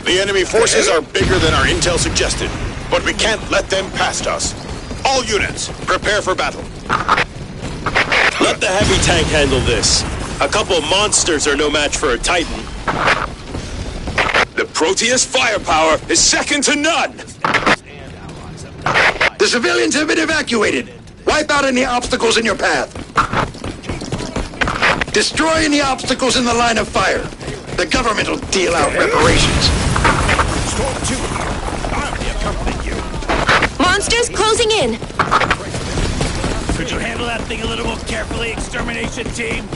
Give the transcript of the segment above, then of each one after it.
The enemy forces are bigger than our intel suggested, but we can't let them past us. All units, prepare for battle. Let the heavy tank handle this. A couple monsters are no match for a Titan. The Proteus firepower is second to none! The civilians have been evacuated. Wipe out any obstacles in your path. Destroy any obstacles in the line of fire. The government will deal out reparations. Storm 2 here. I'll be accompanying you. Monsters closing in. Could you handle that thing a little more carefully, extermination team?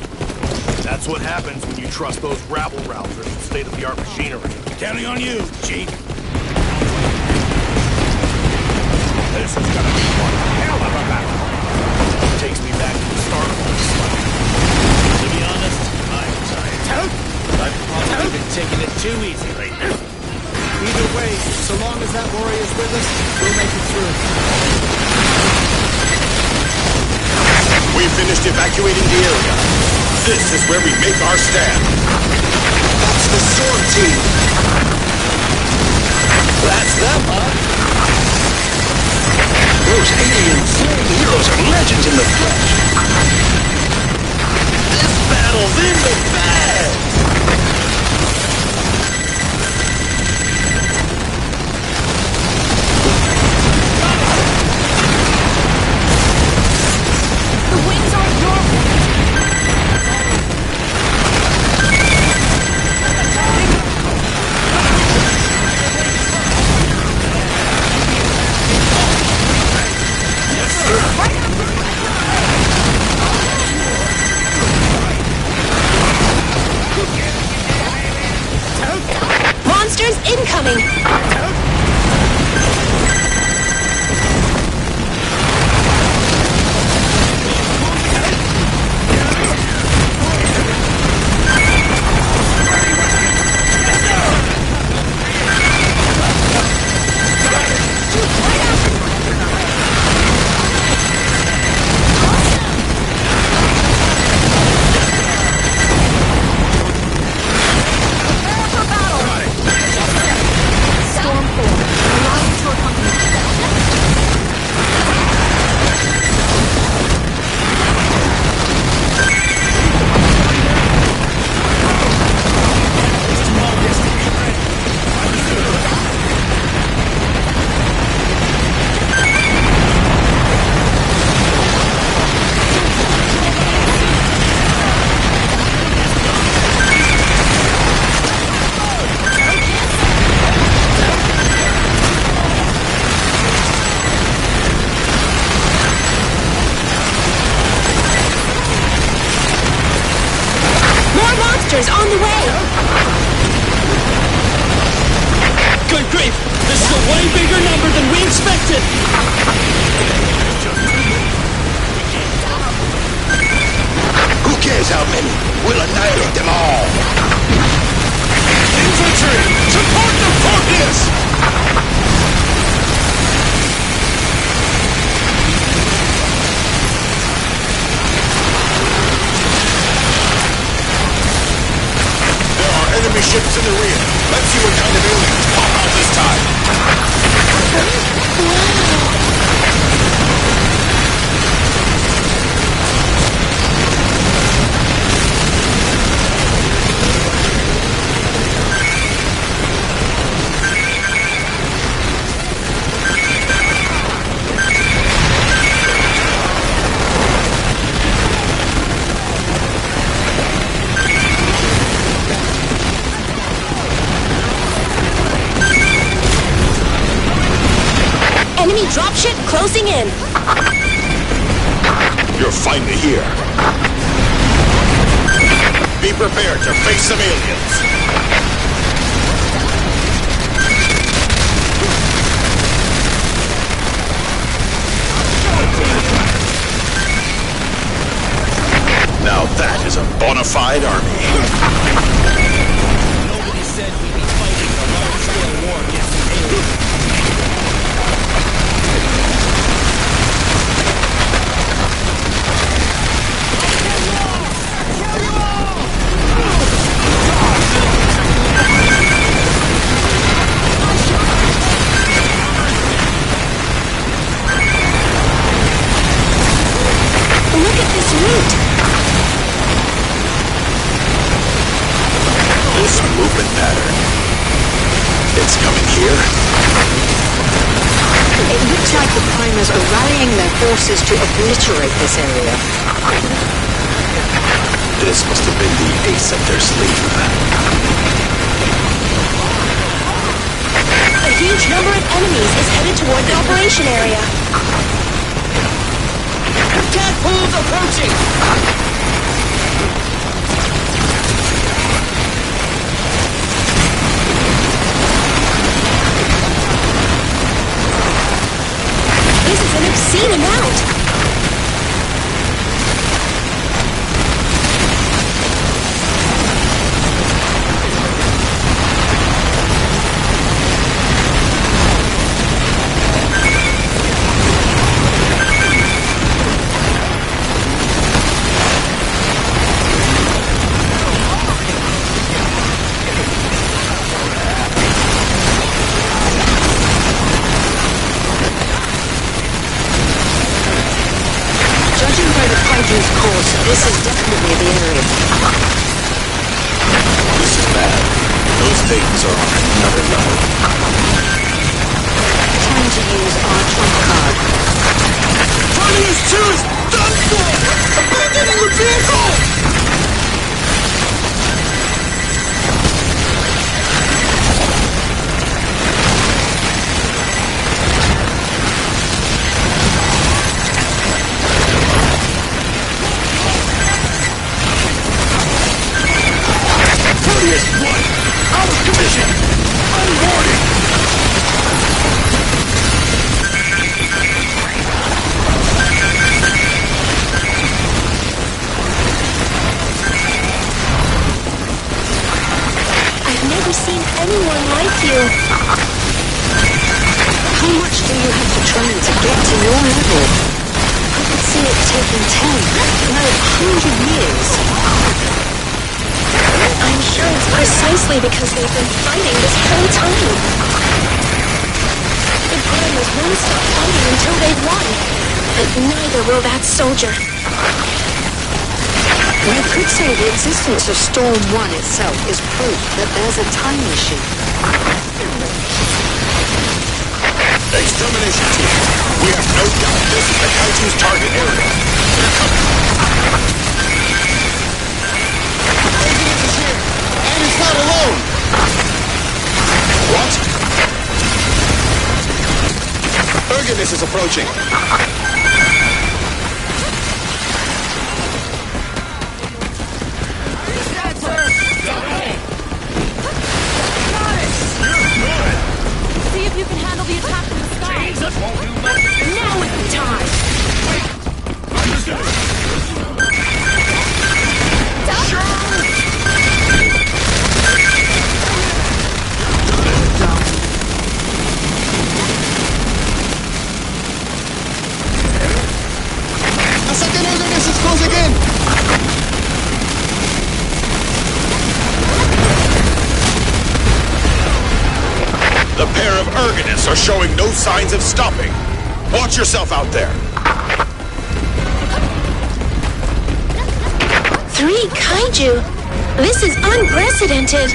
That's what happens when you trust those rabble-rousers with state-of-the-art machinery. Counting on you, Chief. This is gonna be one hell of a battle. Takes me back to the start of this. To be honest, I'm tired. I've probably been taking it too easy lately. Either way, so long as that warrior's with us, we'll make it through. We finished evacuating the area. This is where we make our stand. That's the Sword Team! That's them, huh? Those alien flame heroes are legends in the flesh. This battle's in the bag! The winds are your way. Monsters incoming! Storm 4, allow me to accompany you. More monsters on the way! Good grief! This is a way bigger number than we expected! Who cares how many? We'll annihilate them all. Infantry! Support the Proteus! There are enemy ships in the rear. Let's see what kind of aliens pop out this time. Enemy dropship closing in. You're finally here. Be prepared to face some aliens. Now that is a bona fide army. Nobody said we'd be fighting a large-scale war against the aliens. route. This movement pattern. It's coming here. It looks like the primers are rallying their forces to obliterate this area. This must have been the ace up their sleeve. A huge number of enemies is headed toward the operation area. Tadpoles approaching! This is an obscene amount. Judging by the Kaijus' course, this is definitely the area. This is bad. Those things are on another level. Time to use our trump card. Tony's 2 is done for! Abandoning the vehicle! Proteus 1! Out of commission! Unboarding! I've never seen anyone like you. How much do you have to train to get to your level? I could see it taking 10, no, 100 years. I'm sure it's precisely because they've been fighting this whole time. The Primers won't stop fighting until they've won. But neither will that soldier. You could say the existence of Storm 1 itself is proof that there's a time machine. Extermination team! We have no doubt this is the Kaiju's target area. They're coming! And he's not alone! What? Erginus is approaching. See if you can handle the attack from the sky. Jesus won't do much against Now is the time. The second Erginus is closing in! The pair of Erginus are showing no signs of stopping. Watch yourself out there. 3 kaiju. This is unprecedented.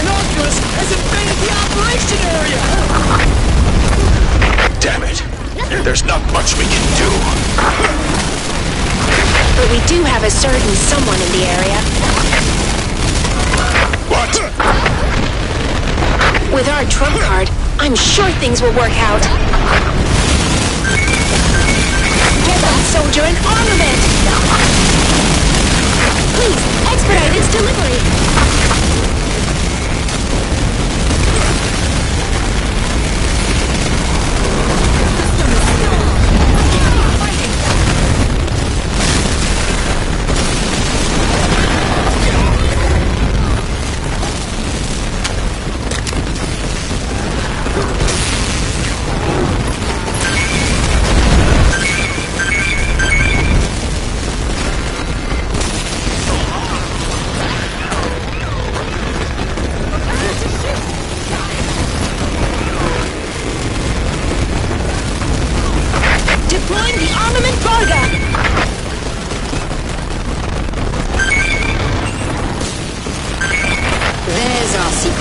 Innocuous has invaded the operation area! Damn it. There's not much we can do. But we do have a certain someone in the area. What? With our trump card, I'm sure things will work out. Get that soldier an armament! Please, expedite its delivery.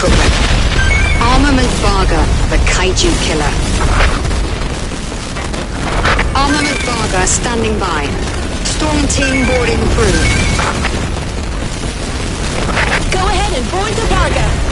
equipment. Armament Varga, the kaiju killer. Armament Varga standing by. Storm team boarding through. Go ahead and board the Varga.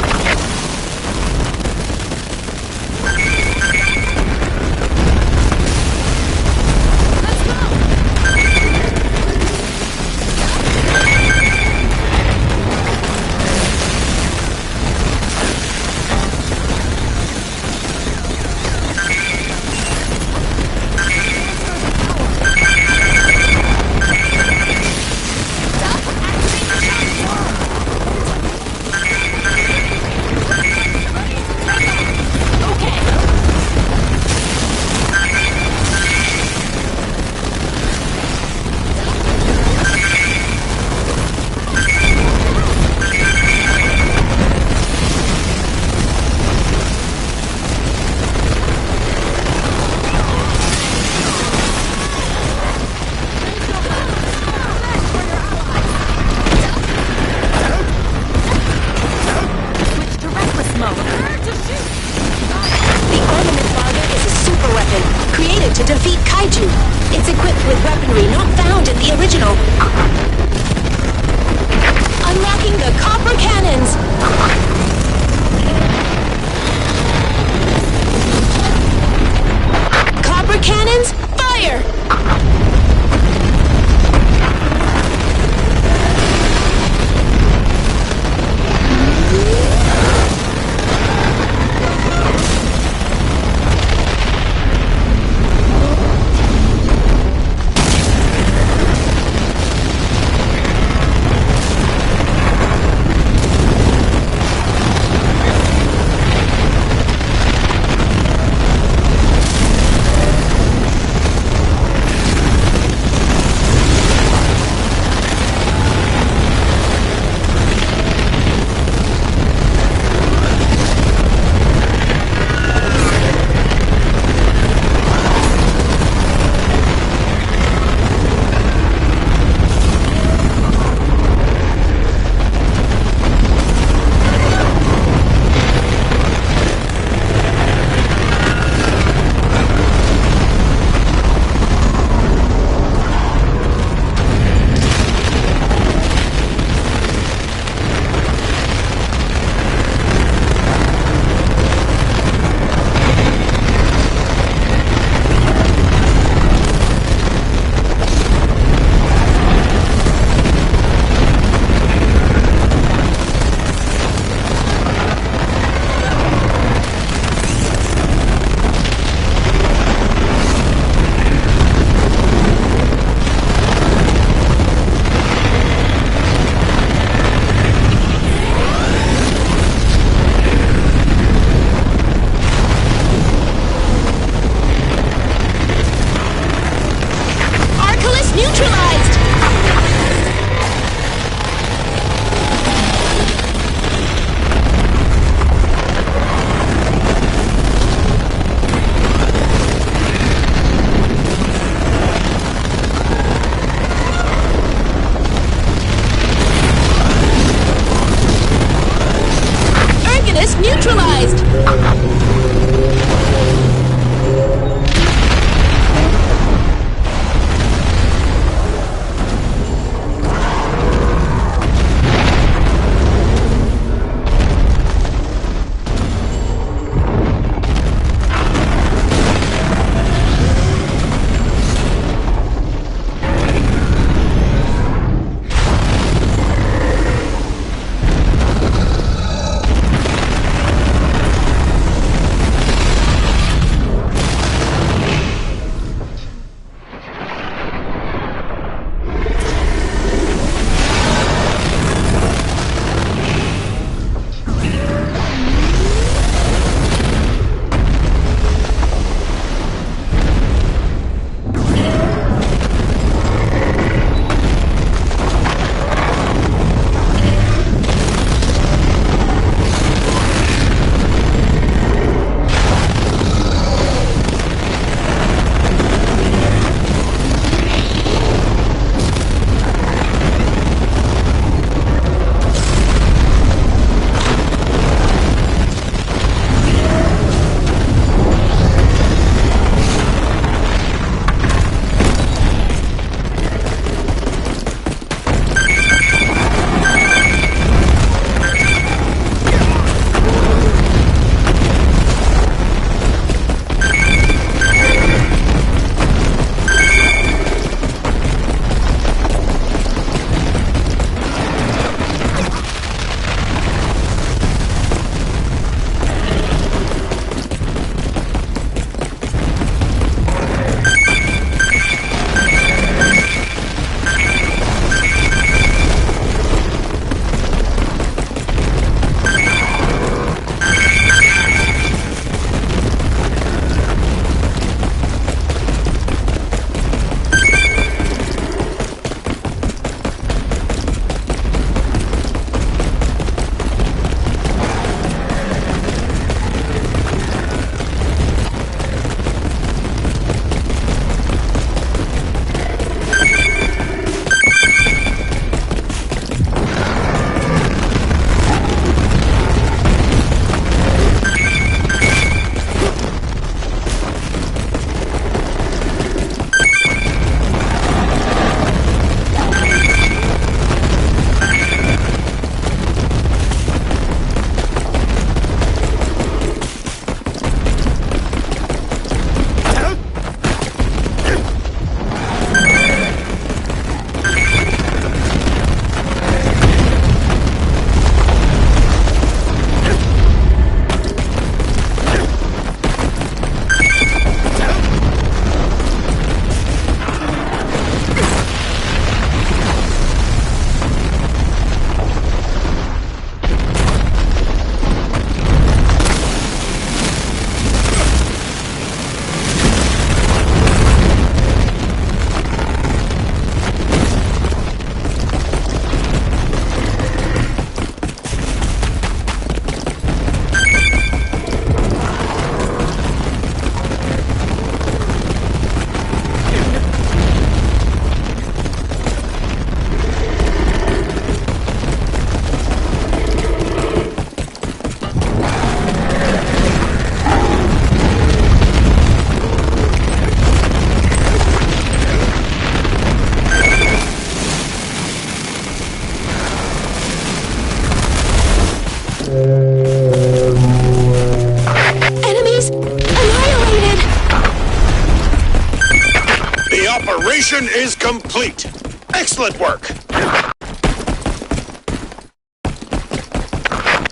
is complete. Excellent work.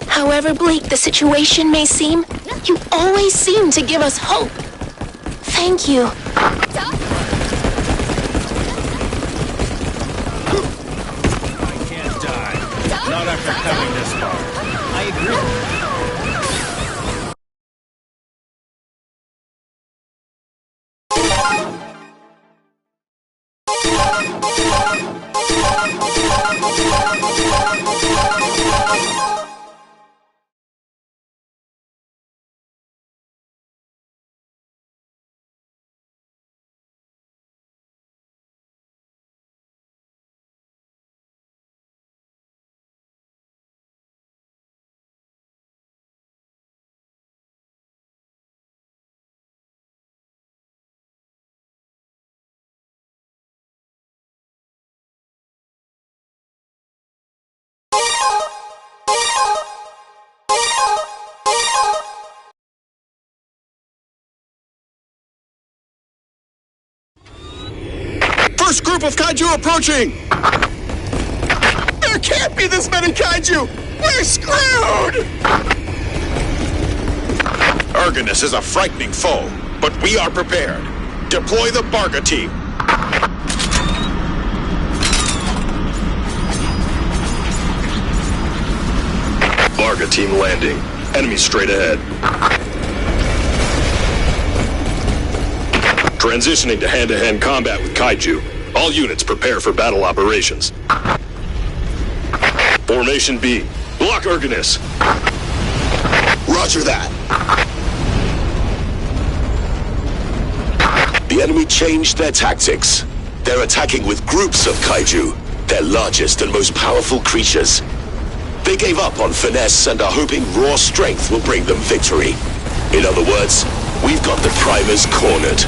However bleak the situation may seem, you always seem to give us hope. Thank you. I can't die. Not after coming this far. I agree. First group of kaiju approaching! There can't be this many kaiju! We're screwed! Argonus is a frightening foe, but we are prepared. Deploy the Barga team. Barga team landing. Enemy straight ahead. Transitioning to hand-to-hand combat with kaiju. All units prepare for battle operations. Formation B. Block Argonus. Roger that. The enemy changed their tactics. They're attacking with groups of kaiju, their largest and most powerful creatures. They gave up on finesse and are hoping raw strength will bring them victory. In other words, we've got the primers cornered.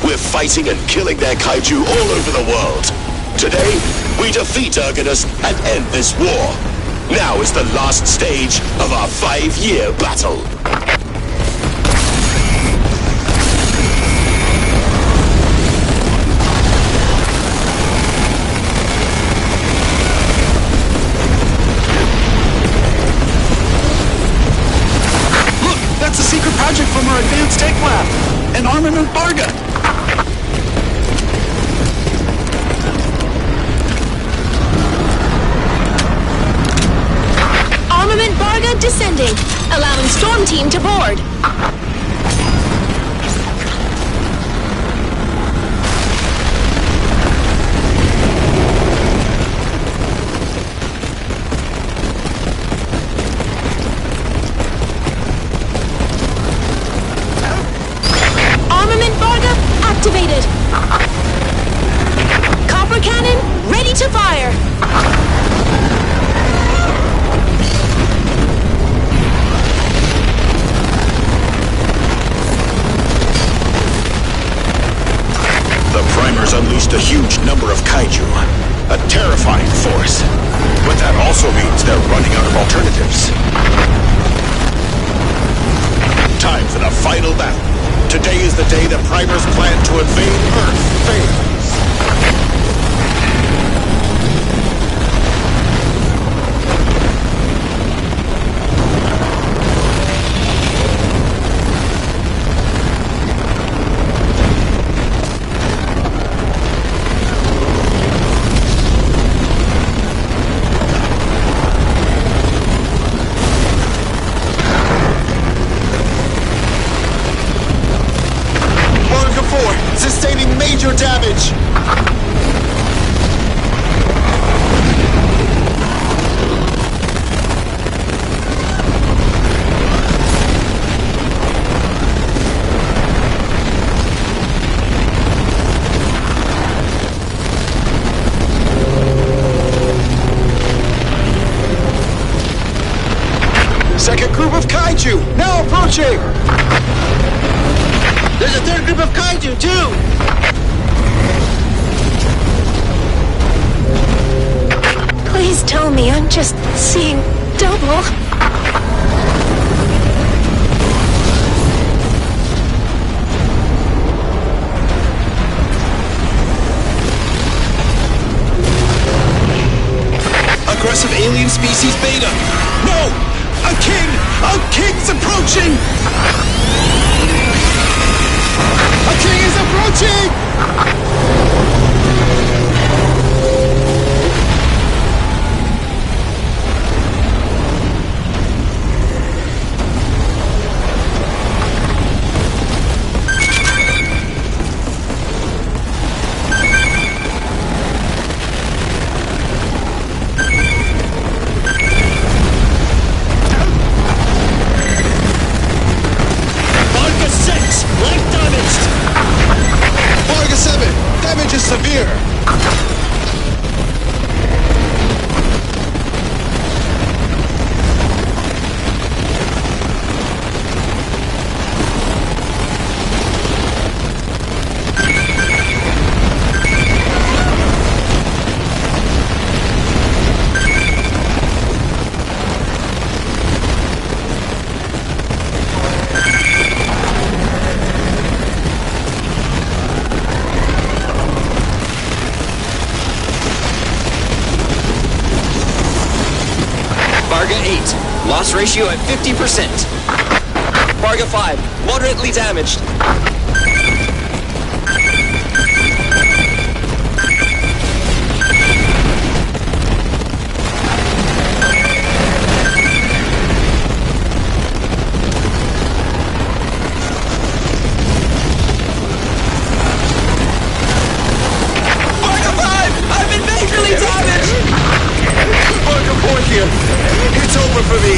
We're fighting and killing their kaiju all over the world. Today, we defeat Argonus and end this war. Now is the last stage of our 5-year battle. Look, that's a secret project from our advanced tech lab. An armament Barga. Armament Barga descending, allowing Storm Team to board. Armament Barga activated. Copper cannon ready to fire. The primers unleashed a huge number of kaiju. A terrifying force. But that also means they're running out of alternatives. Time for the final battle. Today is the day the primers plan to invade Earth fails. Sustaining major damage! Second group of kaiju, now approaching! There's a third group of kaiju, too! Please tell me I'm just seeing double. species Beta. No! A king! A king's approaching! A king is approaching! Varga 6, light damaged! Varga 7, damage is severe. Varga 8, loss ratio at 50%. Varga 5, moderately damaged. Varga 5, I've been majorly damaged! Varga 4 here. It's over for me.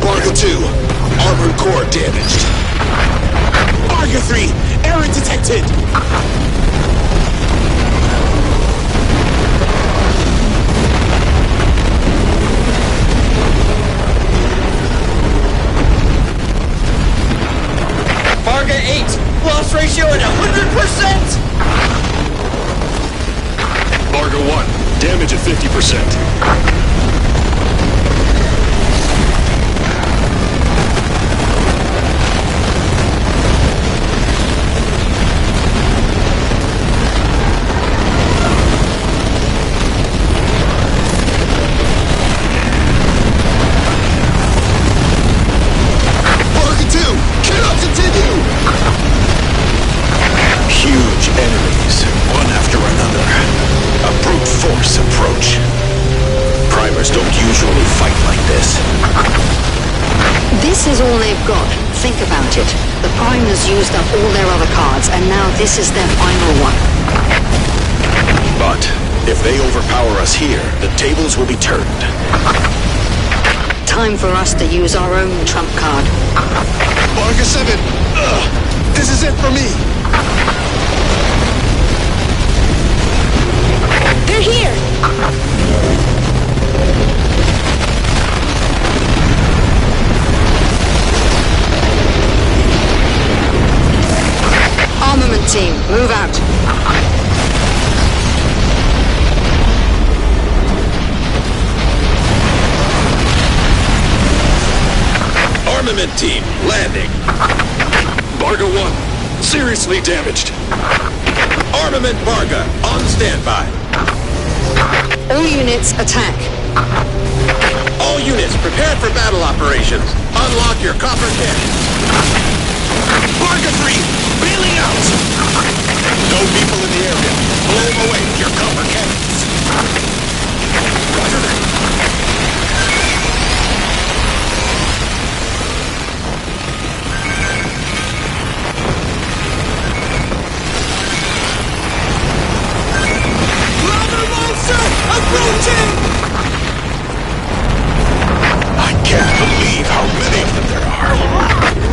Varga 2, armored core damaged. Varga 3, error detected. Varga 8, loss ratio at 100%! Varga 1, damage at 50%. Varga 2, cannot continue. Huge enemies, one after another. A brute force approach. Primers don't usually fight like this. This is all they've got. Think about it. The Primers used up all their other cards, and now this is their final one. But if they overpower us here, the tables will be turned. Time for us to use our own trump card. Varga 7, this is it for me. They're here! Armament team, move out. Armament team, landing. Varga 1, seriously damaged. Armament Varga, on standby. All units, attack. All units, prepare for battle operations. Unlock your copper cannons. Varga 3, bailing out. No people in the area. Blow them away with your copper cannons. Roger that. I can't believe how many of them there are.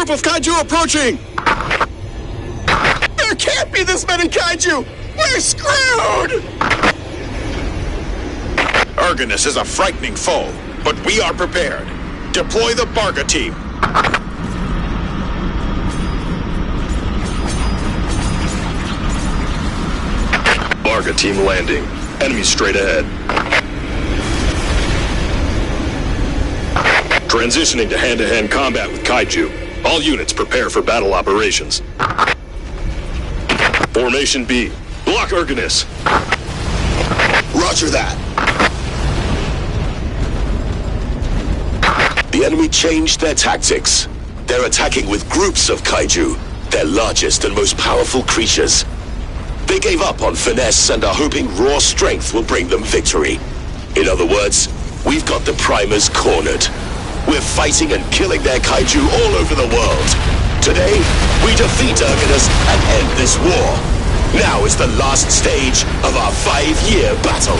group of kaiju approaching! There can't be this many kaiju! We're screwed! Ergonus is a frightening foe, but we are prepared. Deploy the Barga team. Barga team landing. Enemy straight ahead. Transitioning to hand-to-hand combat with kaiju. All units prepare for battle operations. Formation B. Block Ergonus. Roger that. The enemy changed their tactics. They're attacking with groups of kaiju, their largest and most powerful creatures. They gave up on finesse and are hoping raw strength will bring them victory. In other words, we've got the primers cornered. We're fighting and killing their kaiju all over the world. Today, we defeat Ergonus and end this war. Now is the last stage of our 5-year battle.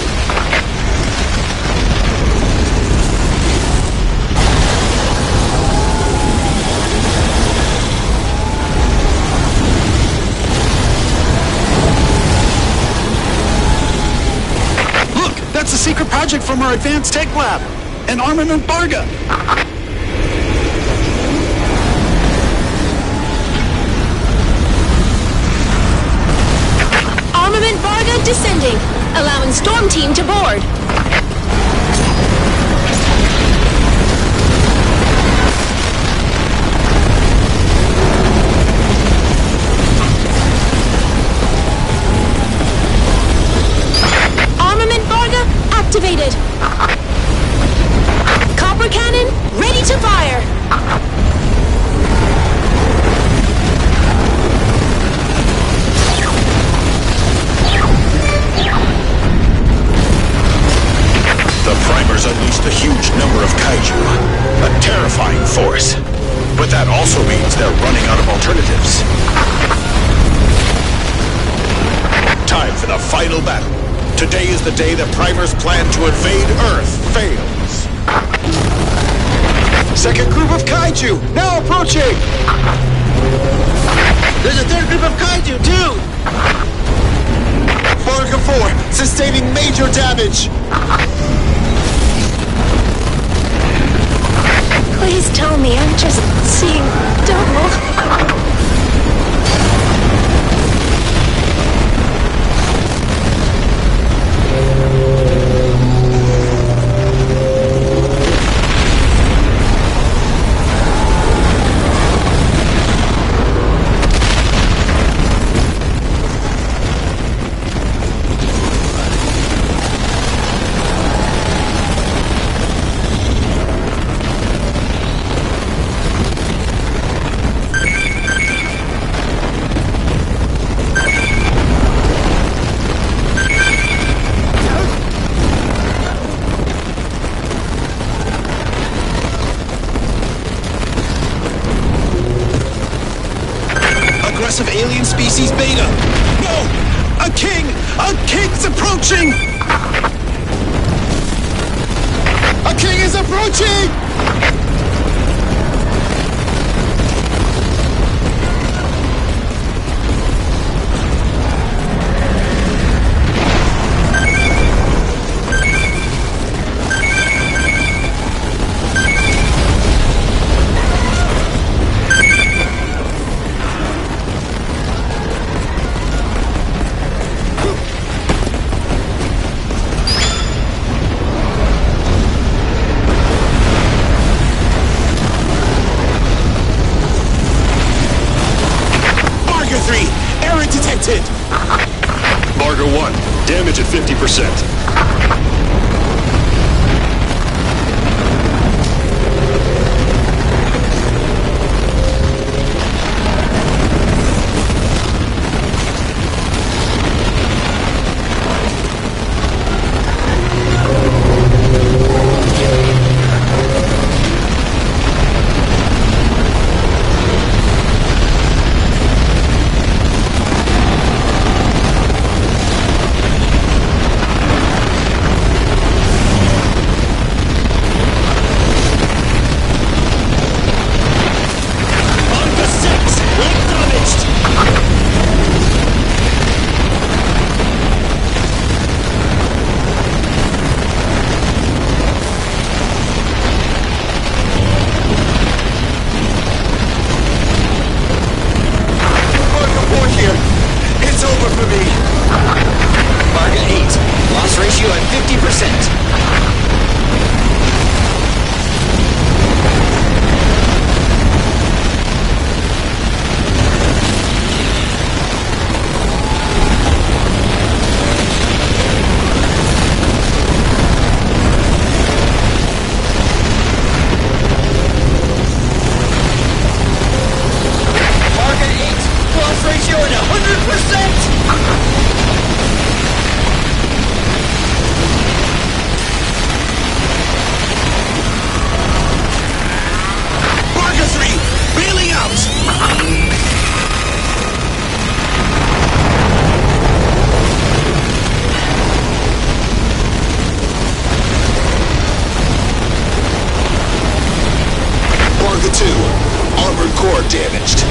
That's a secret project from our advanced tech lab. An armament Barga. Armament Barga descending, allowing Storm Team to board. Activated. Copper cannon, ready to fire. The primers unleashed a huge number of kaiju. A terrifying force. But that also means they're running out of alternatives. Time for the final battle. Today is the day the primers' plan to invade Earth fails. Second group of kaiju, now approaching! There's a third group of kaiju, too! Barga 4, sustaining major damage! Please tell me I'm just seeing double. Aggressive alien species Beta! No! A king! A king's approaching! A king is approaching! Error detected! Barga 1, damage at 50%. core damaged.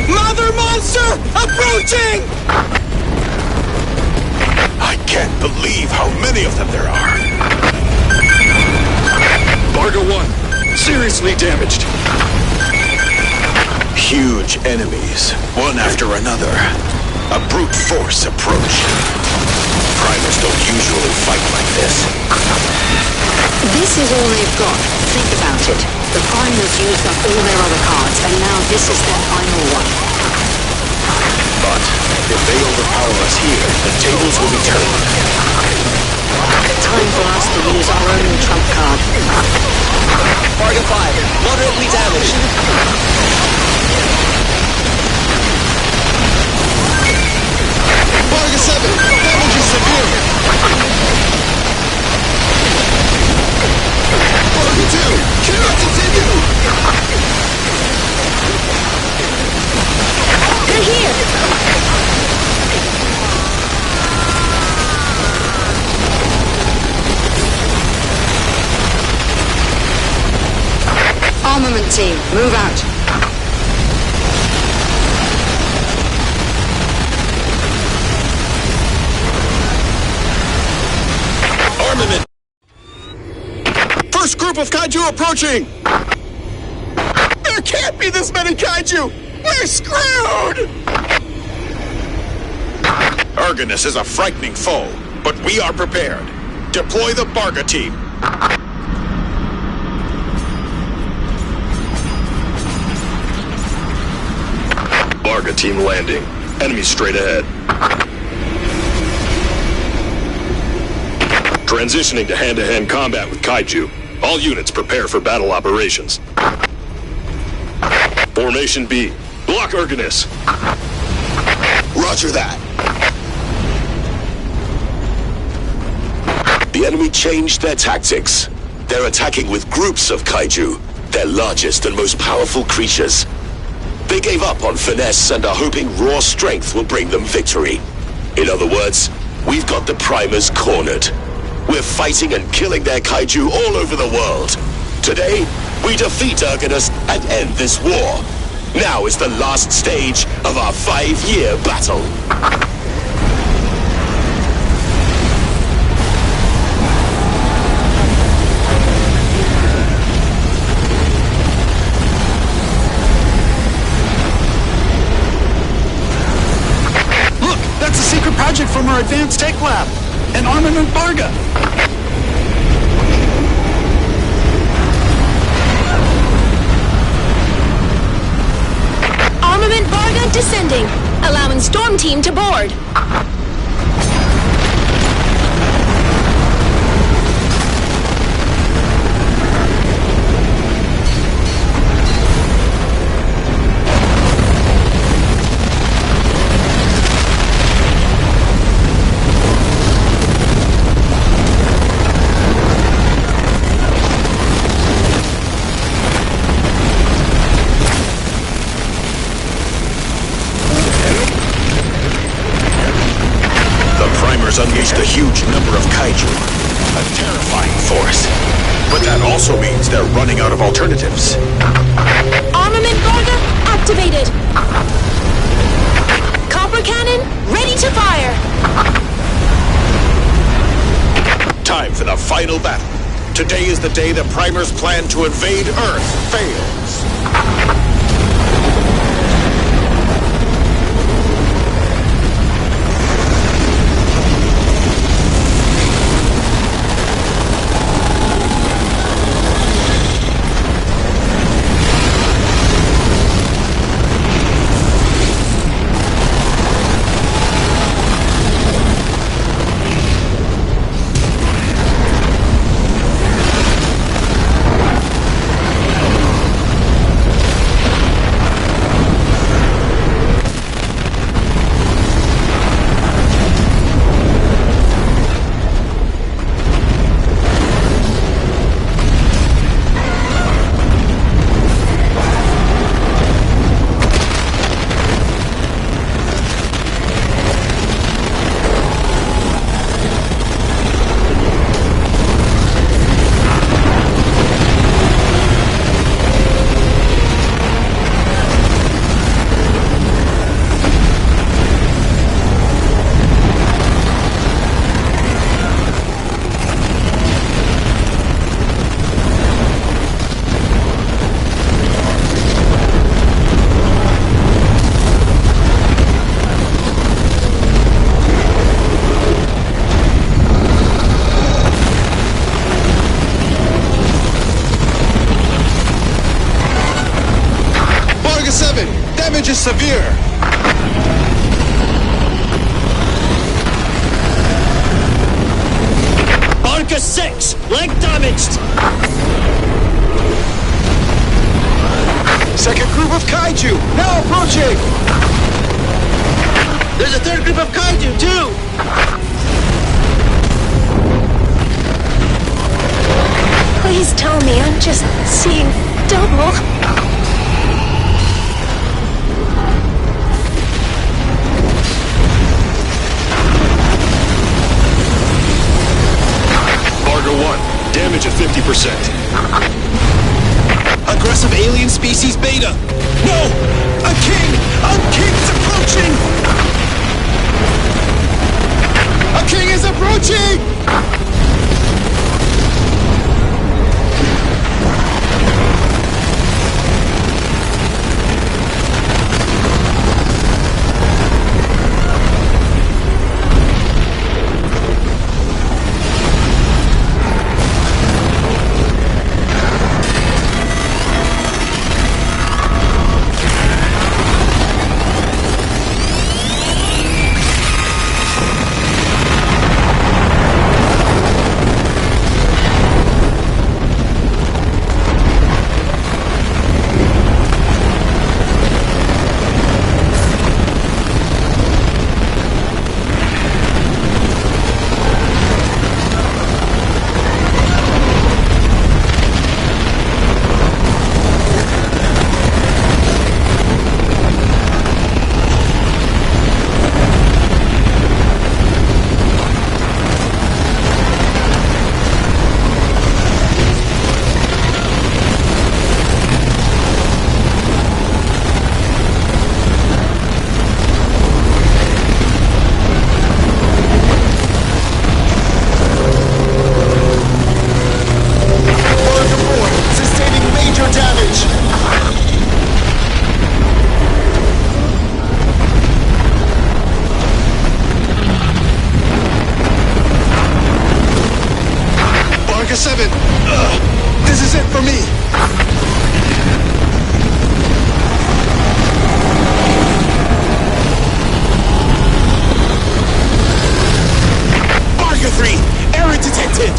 Mother monster approaching! I can't believe how many of them there are. Barga 1, seriously damaged. Huge enemies, one after another. A brute force approach. Primers don't usually fight like this. This is all they've got. Think about it. The Primers used up all their other cards, and now this is their final one. But if they overpower us here, the tables will be turned. Time for us to use our own trump card. Barga 5, moderately damaged. Barga 7, damage is severe. Barga 2, cannot continue. They're here! Armament team, move out. Armament! First group of kaiju approaching. There can't be this many kaiju. We're screwed. Argonus is a frightening foe, but we are prepared. Deploy the Barga team. Barga team landing. Enemy straight ahead. Transitioning to hand-to-hand combat with kaiju. All units prepare for battle operations. Formation B. Block Argonus. Roger that. The enemy changed their tactics. They're attacking with groups of kaiju, their largest and most powerful creatures. They gave up on finesse and are hoping raw strength will bring them victory. In other words, we've got the Primers cornered. We're fighting and killing their kaiju all over the world. Today, we defeat Argonus and end this war. Now is the last stage of our 5-year battle. Look, that's a secret project from our advanced tech lab. An armament Barga. Armament Barga descending, allowing Storm Team to board. Unleashed a huge number of kaiju. A terrifying force. But that also means they're running out of alternatives. Armament Barga activated. Copper cannon ready to fire. Time for the final battle. Today is the day the Primers' plan to invade Earth fails. is severe. Barca 6, leg damaged. Second group of kaiju, now approaching. There's a third group of kaiju, too. Please tell me I'm just seeing double. Barga 1, damage at 50%. Aggressive alien species Beta. No! A king! A king's approaching! A king is approaching! Barca 7, this is it for me. Barca 3, error detected.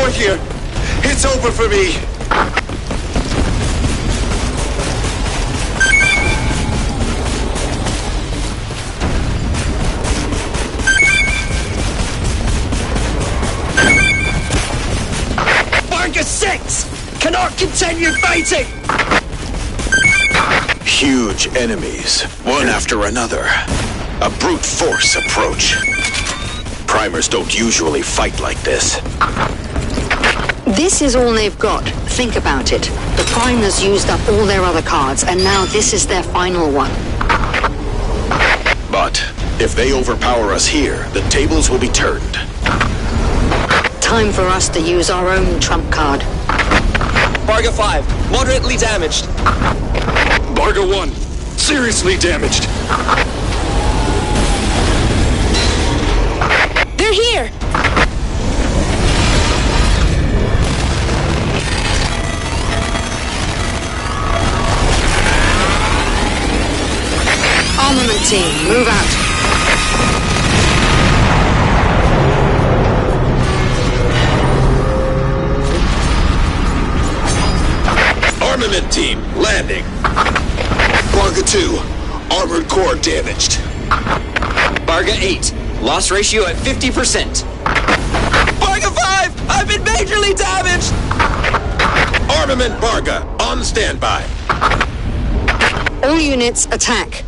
Here. It's over for me. Barca 6 cannot continue fighting. Huge enemies, one after another. A brute force approach. Primers don't usually fight like this. This is all they've got. Think about it. The Primers used up all their other cards, and now this is their final one. But if they overpower us here, the tables will be turned. Time for us to use our own trump card. Barga 5, moderately damaged. Barga 1, seriously damaged. They're here! Armament team, move out. Armament team, landing. Barga 2, armored core damaged. Barga 8, loss ratio at 50%. Barga 5, I've been majorly damaged! Armament Barga, on standby. All units, attack.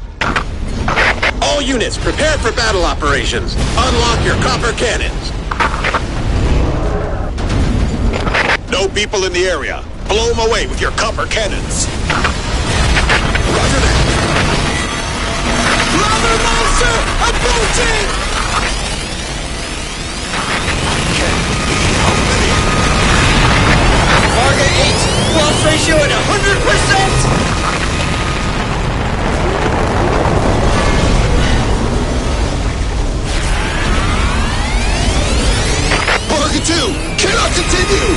All units, prepare for battle operations. Unlock your copper cannons. No people in the area. Blow them away with your copper cannons. Roger that. Lava monster approaching! Varga 8, loss ratio at 100%! Varga 2, cannot continue!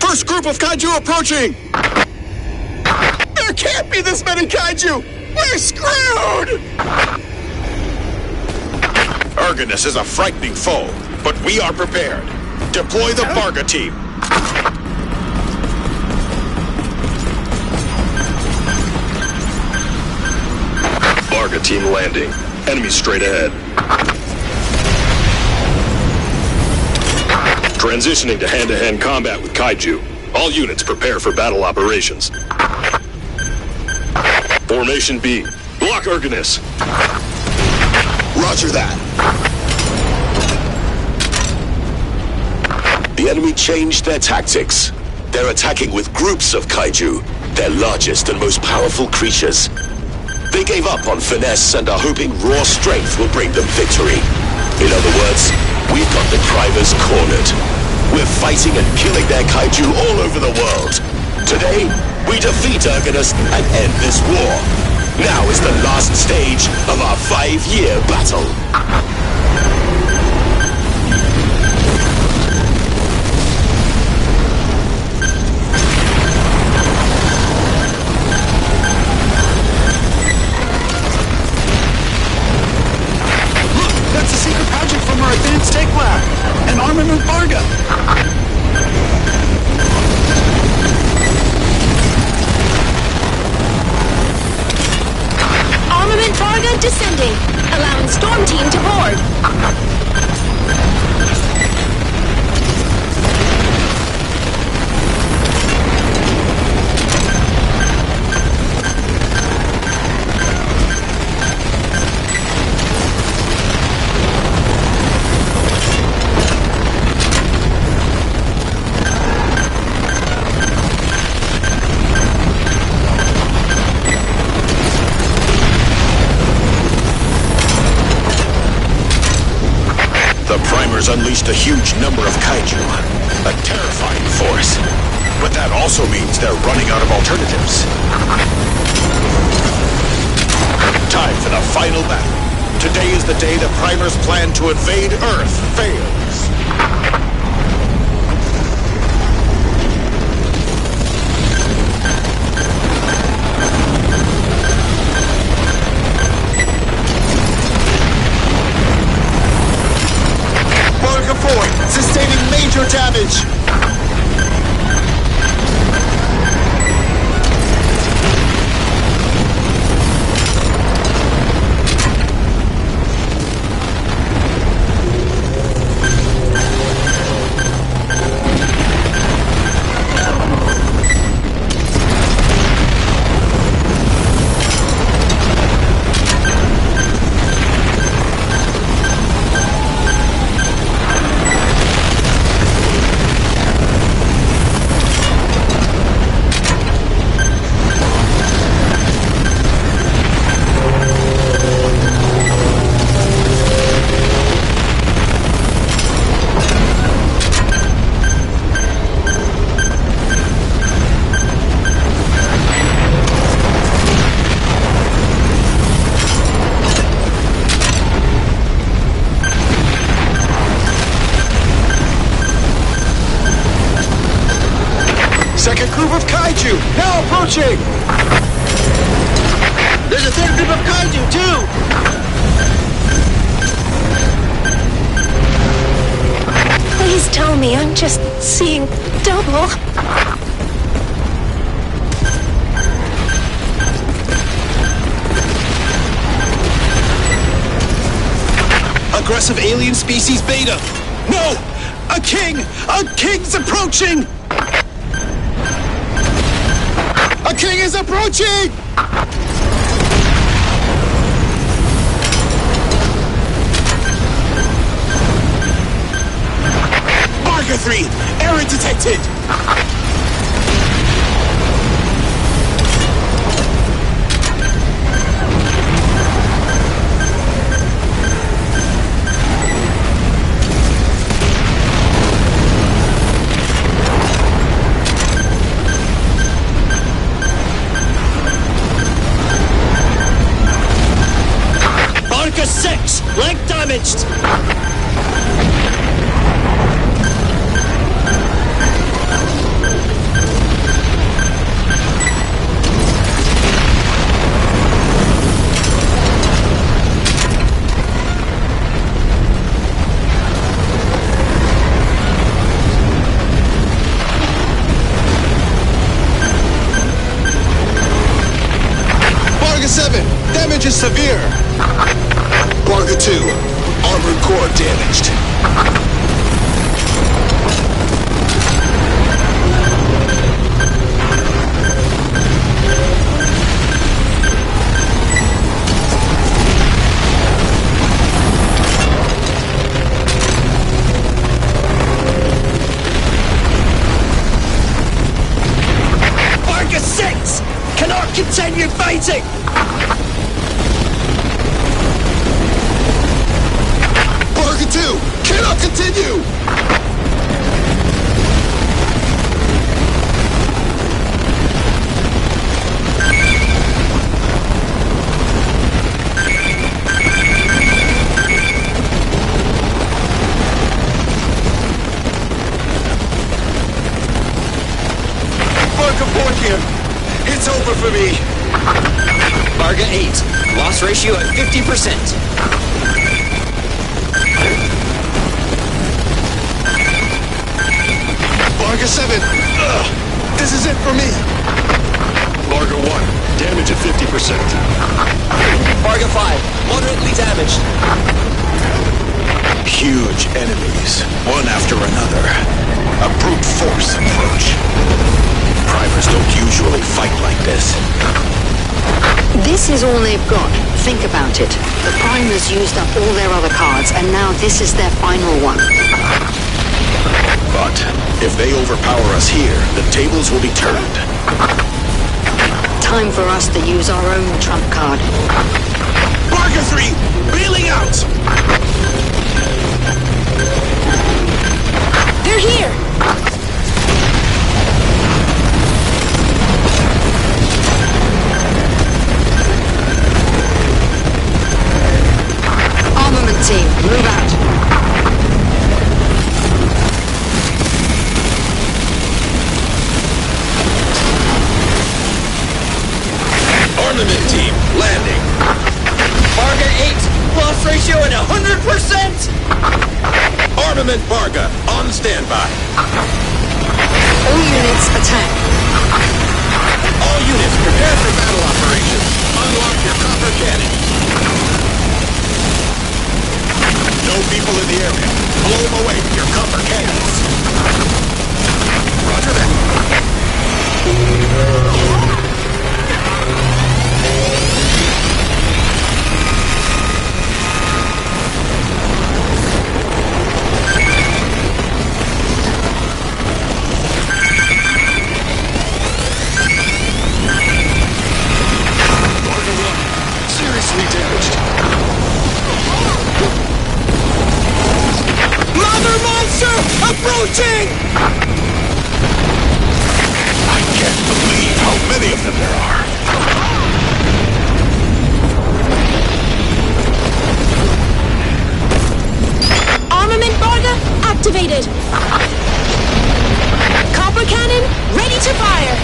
First group of kaiju approaching! There can't be this many kaiju! We're screwed! Argonus is a frightening foe, but we are prepared. Deploy the Varga team. Varga team landing. Enemy straight ahead. Transitioning to hand-to-hand combat with kaiju. All units prepare for battle operations. Formation B. Block Ergonus. Roger that. The enemy changed their tactics. They're attacking with groups of kaiju, their largest and most powerful creatures. They gave up on finesse and are hoping raw strength will bring them victory. In other words, we've got the Primers cornered. We're fighting and killing their kaiju all over the world. Today, we defeat Ergonus and end this war. Now is the last stage of our 5-year battle. Look, that's a secret project from our advanced tech lab. An armament Varga. Armament Varga descending, allowing Storm Team to board. The Primers unleashed a huge number of kaiju, a terrifying force. But that also means they're running out of alternatives. Time for the final battle. Today is the day the Primers' plan to invade Earth fails. Varga 4, sustaining major damage. Second group of kaiju, now approaching! There's a third group of kaiju, too! Please tell me I'm just seeing double. Aggressive alien species Beta! No! A king! A king's approaching! A king is approaching! Varga 3! Error detected! Varga 6, leg damaged. Varga 7, damage is severe! Varga 2, armored core damaged. fighting! Barga 2 cannot continue! Barga 4 here. It's over for me. Barga 8. Loss ratio at 50%. Barga 7. Ugh, this is it for me. Barga 1, damage at 50%. Barga 5. Moderately damaged. Huge enemies, one after another. A brute force approach. Primers don't usually fight like this. This is all they've got. Think about it. The Primers used up all their other cards, and now this is their final one. But if they overpower us here, the tables will be turned. Time for us to use our own trump card. Barga 3, bailing out! They're here! Armament team, move out. Armament team, landing. Barga 8. Loss ratio at 100%. Armament Barga, on standby. All units attack. All units, prepare for battle operations. Unlock your copper cannon. No people in the area. Blow them away with your copper cannons. Roger that. Seriously damaged. Mother monster approaching! I can't believe how many of them there are. Armament Barga activated! Copper cannon ready to fire!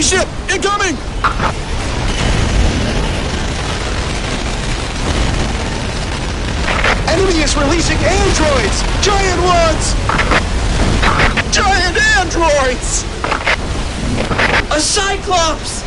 Enemy ship! Incoming! Enemy is releasing androids! Giant ones! Giant androids! A Cyclops!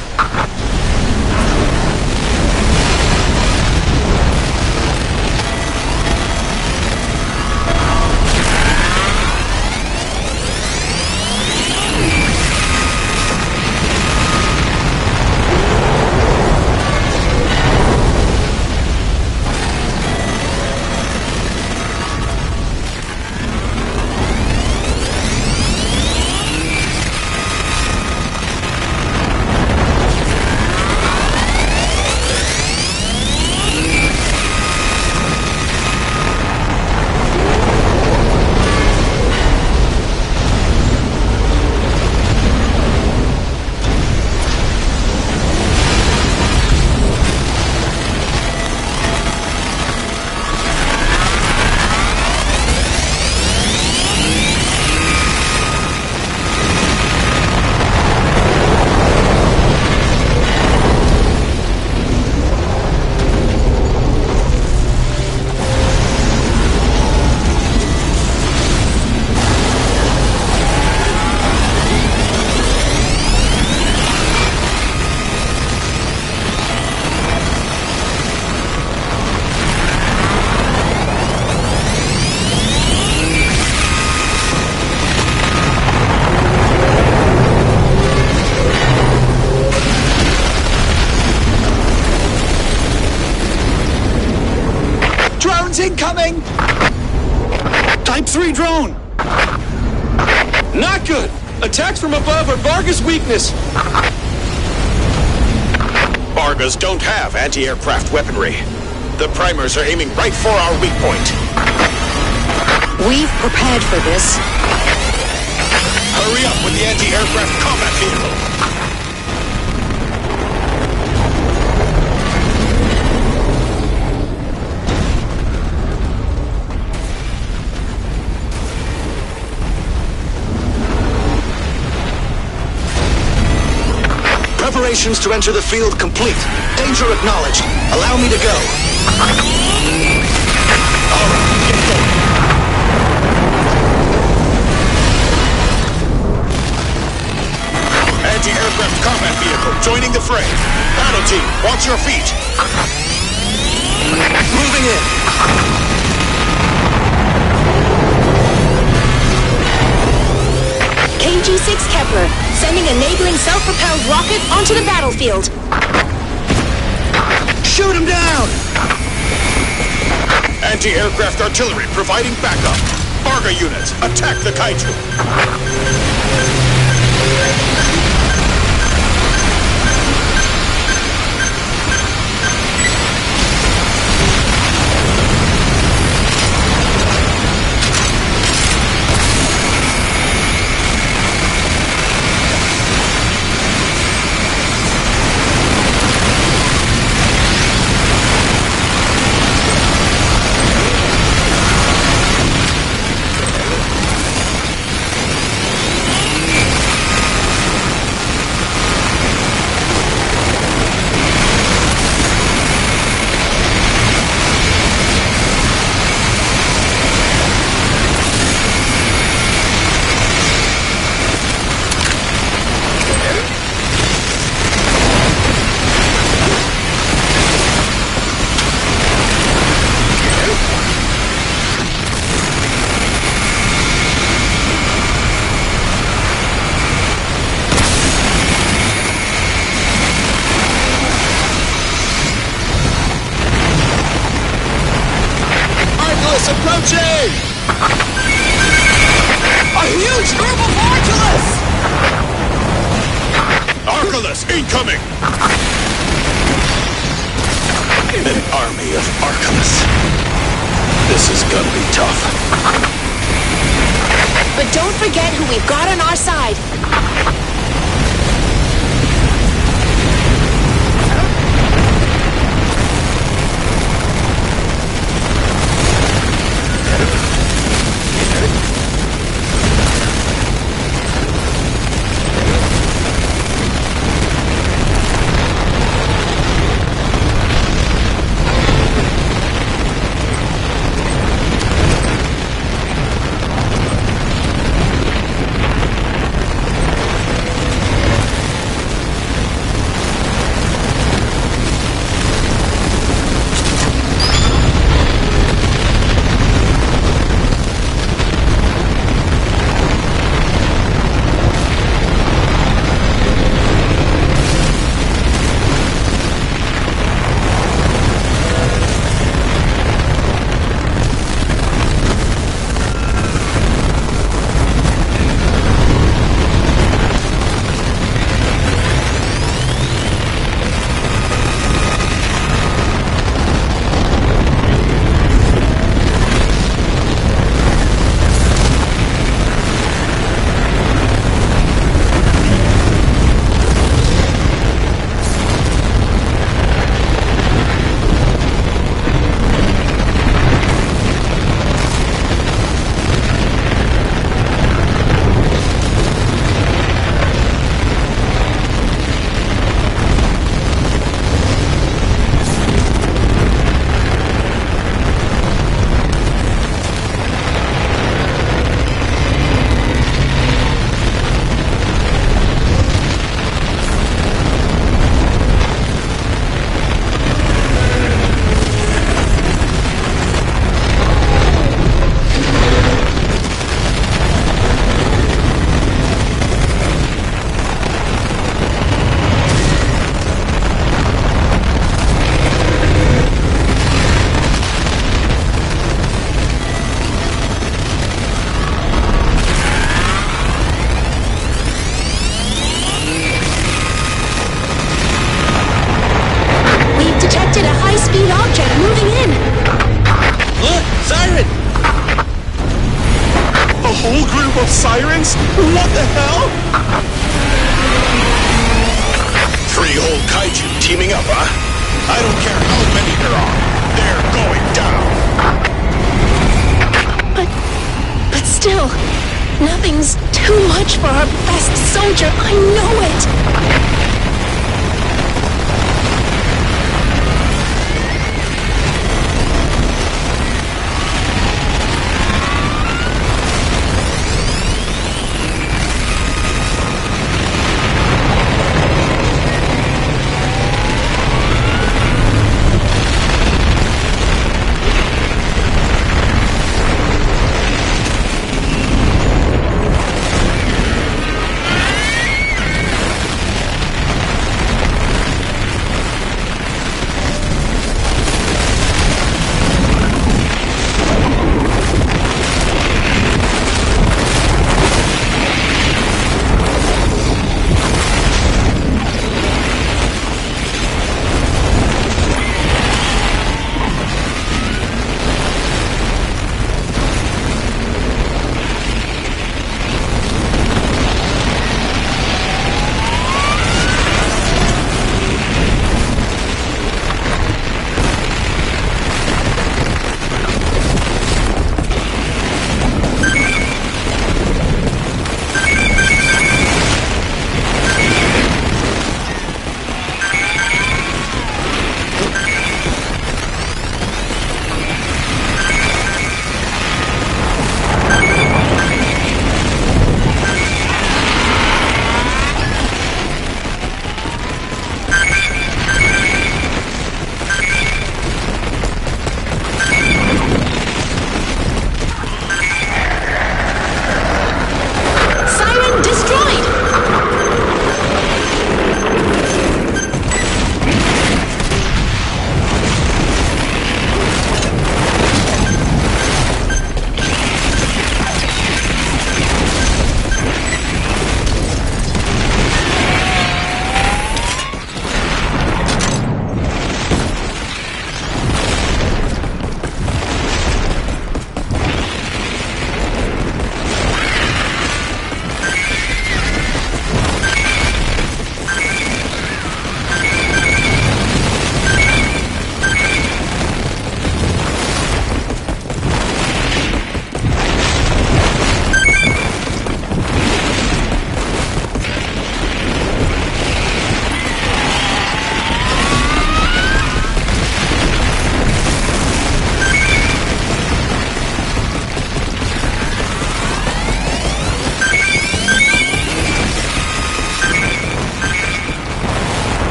Incoming! Type 3 drone! Not good! Attacks from above are Varga's weakness! Vargas don't have anti-aircraft weaponry. The primers are aiming right for our weak point. We've prepared for this. Hurry up with the anti-aircraft combat vehicle! Preparations to enter the field complete. Danger acknowledged. Allow me to go. All right, get going. Anti-aircraft combat vehicle joining the fray. Battle team, watch your feet. Moving in. KG-6 Kepler, sending a neighboring self-propelled rocket onto the battlefield. Shoot him down! Anti-aircraft artillery providing backup. Varga units, attack the Kaiju. Approaching! A huge group of Arculus! Arculus incoming! An army of Arculus. This is gonna be tough. But don't forget who we've got on our side. group of sirens? What the hell? 3 whole kaiju teaming up, huh? I don't care how many there are. They're going down. But still, nothing's too much for our best soldier. I know it.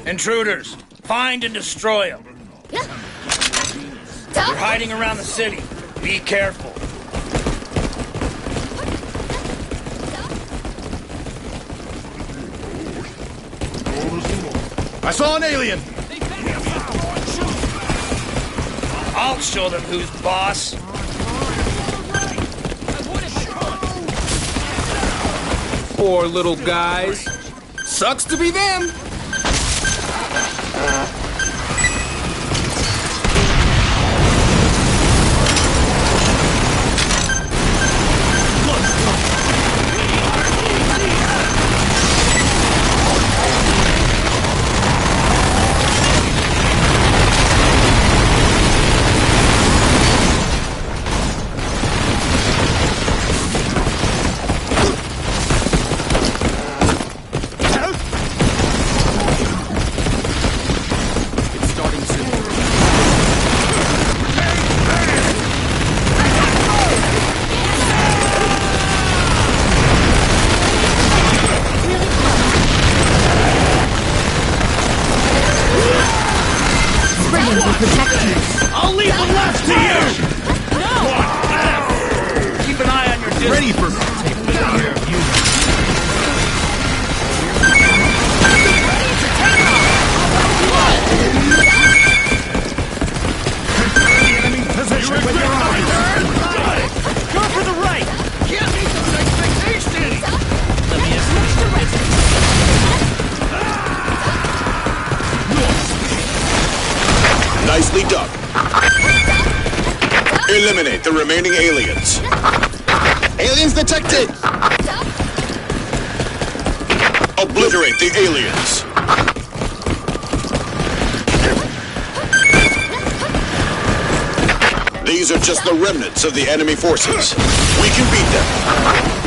Intruders, find and destroy them. They're hiding around the city. Be careful. I saw an alien! I'll show them who's boss. Poor little guys. Sucks to be them. I'll leave the left to you! No! Keep an eye on your distance. Ready for enemy position with your eyes! Go for the right! Can't meet those expectations! Let me Nicely done. Eliminate the remaining aliens. Aliens detected! Obliterate the aliens. These are just the remnants of the enemy forces. We can beat them.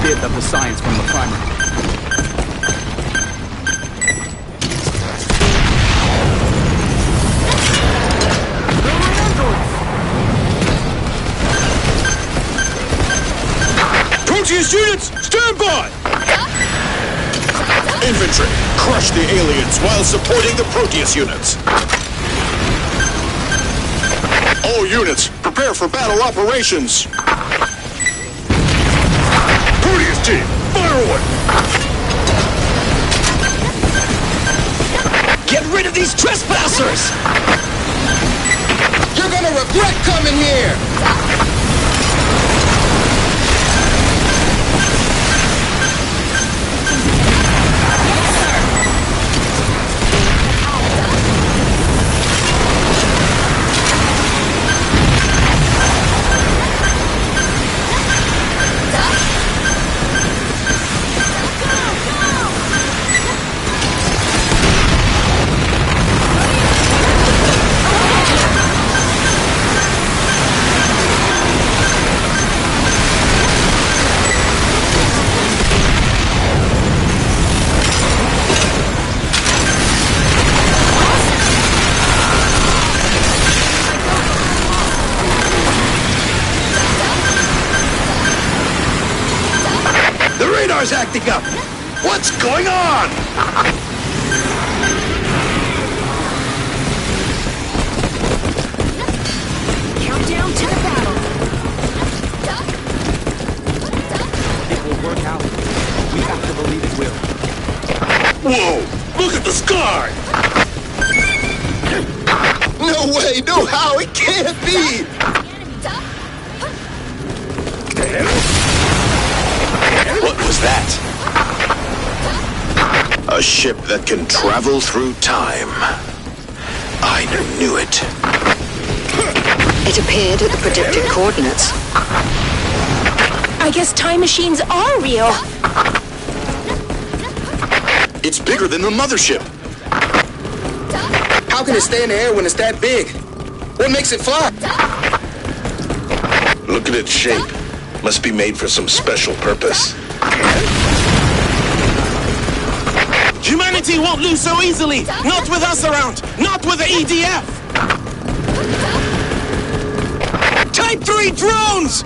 bit of the science from the primer. Proteus units, stand by! Infantry, crush the aliens while supporting the Proteus units. All units, prepare for battle operations. Proteus team, fire away! Get rid of these trespassers! You're gonna regret coming here! The radar's acting up! What's going on? Countdown to the battle. It will work out. We have to believe it will. Whoa! Look at the sky! No way, no how, it can't be! What was that? A ship that can travel through time. I knew it. It appeared at the predicted coordinates. I guess time machines are real. It's bigger than the mothership. How can it stay in the air when it's that big? What makes it fly? Look at its shape. Must be made for some special purpose. Humanity won't lose so easily! Not with us around! Not with the EDF! Type 3 drones!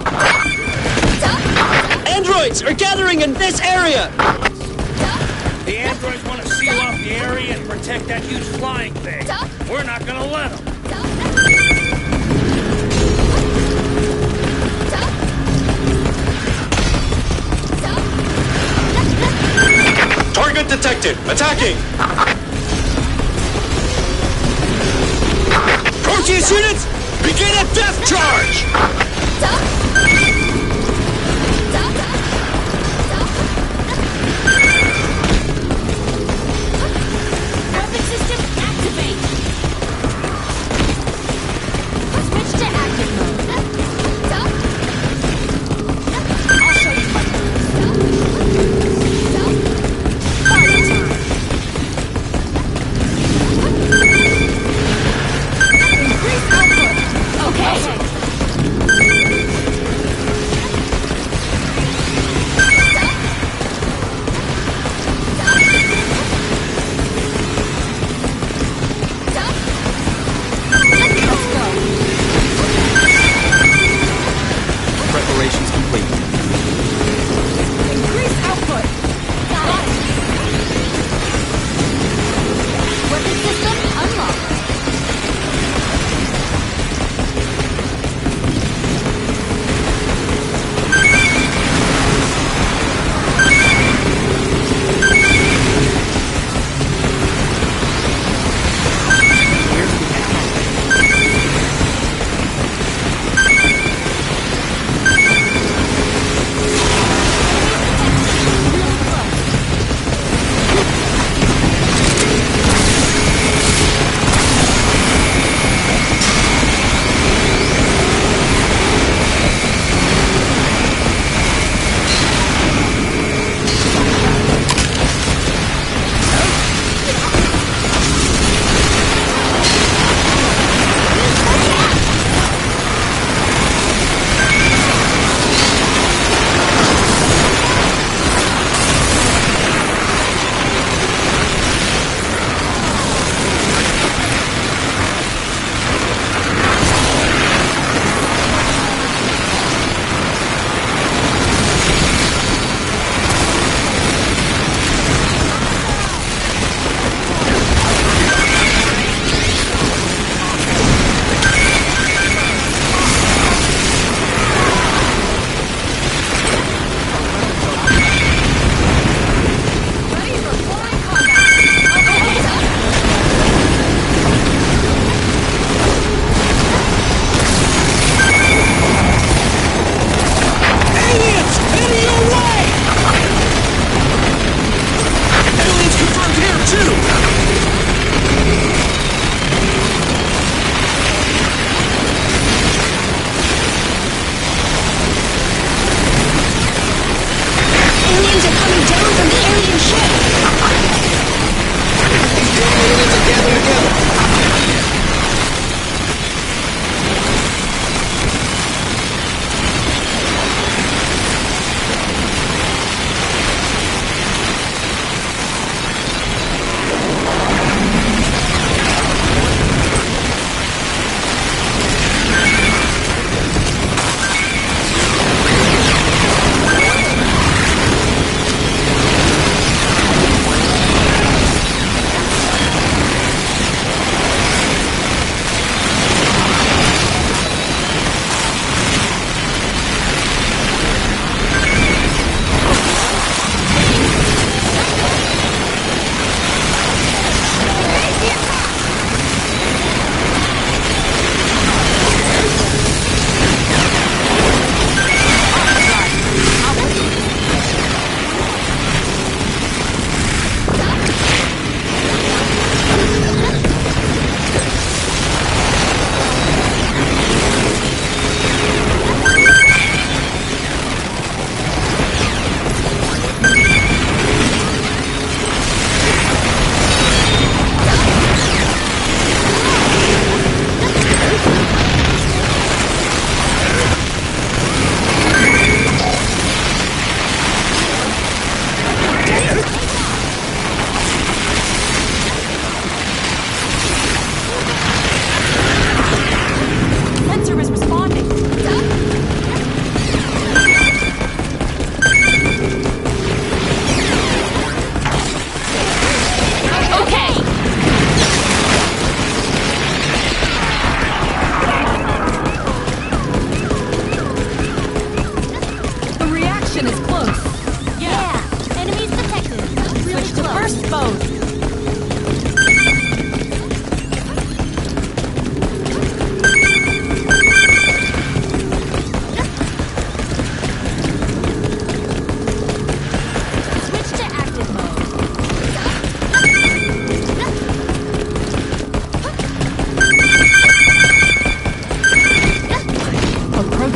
Androids are gathering in this area! The androids want to seal off the area and protect that huge flying thing. We're not gonna let them. Target detected! Attacking! Proteus units, begin a death charge! Weapon system activate! Switch to active mode. I'll show you my moves. Party time! Increase output! Okay!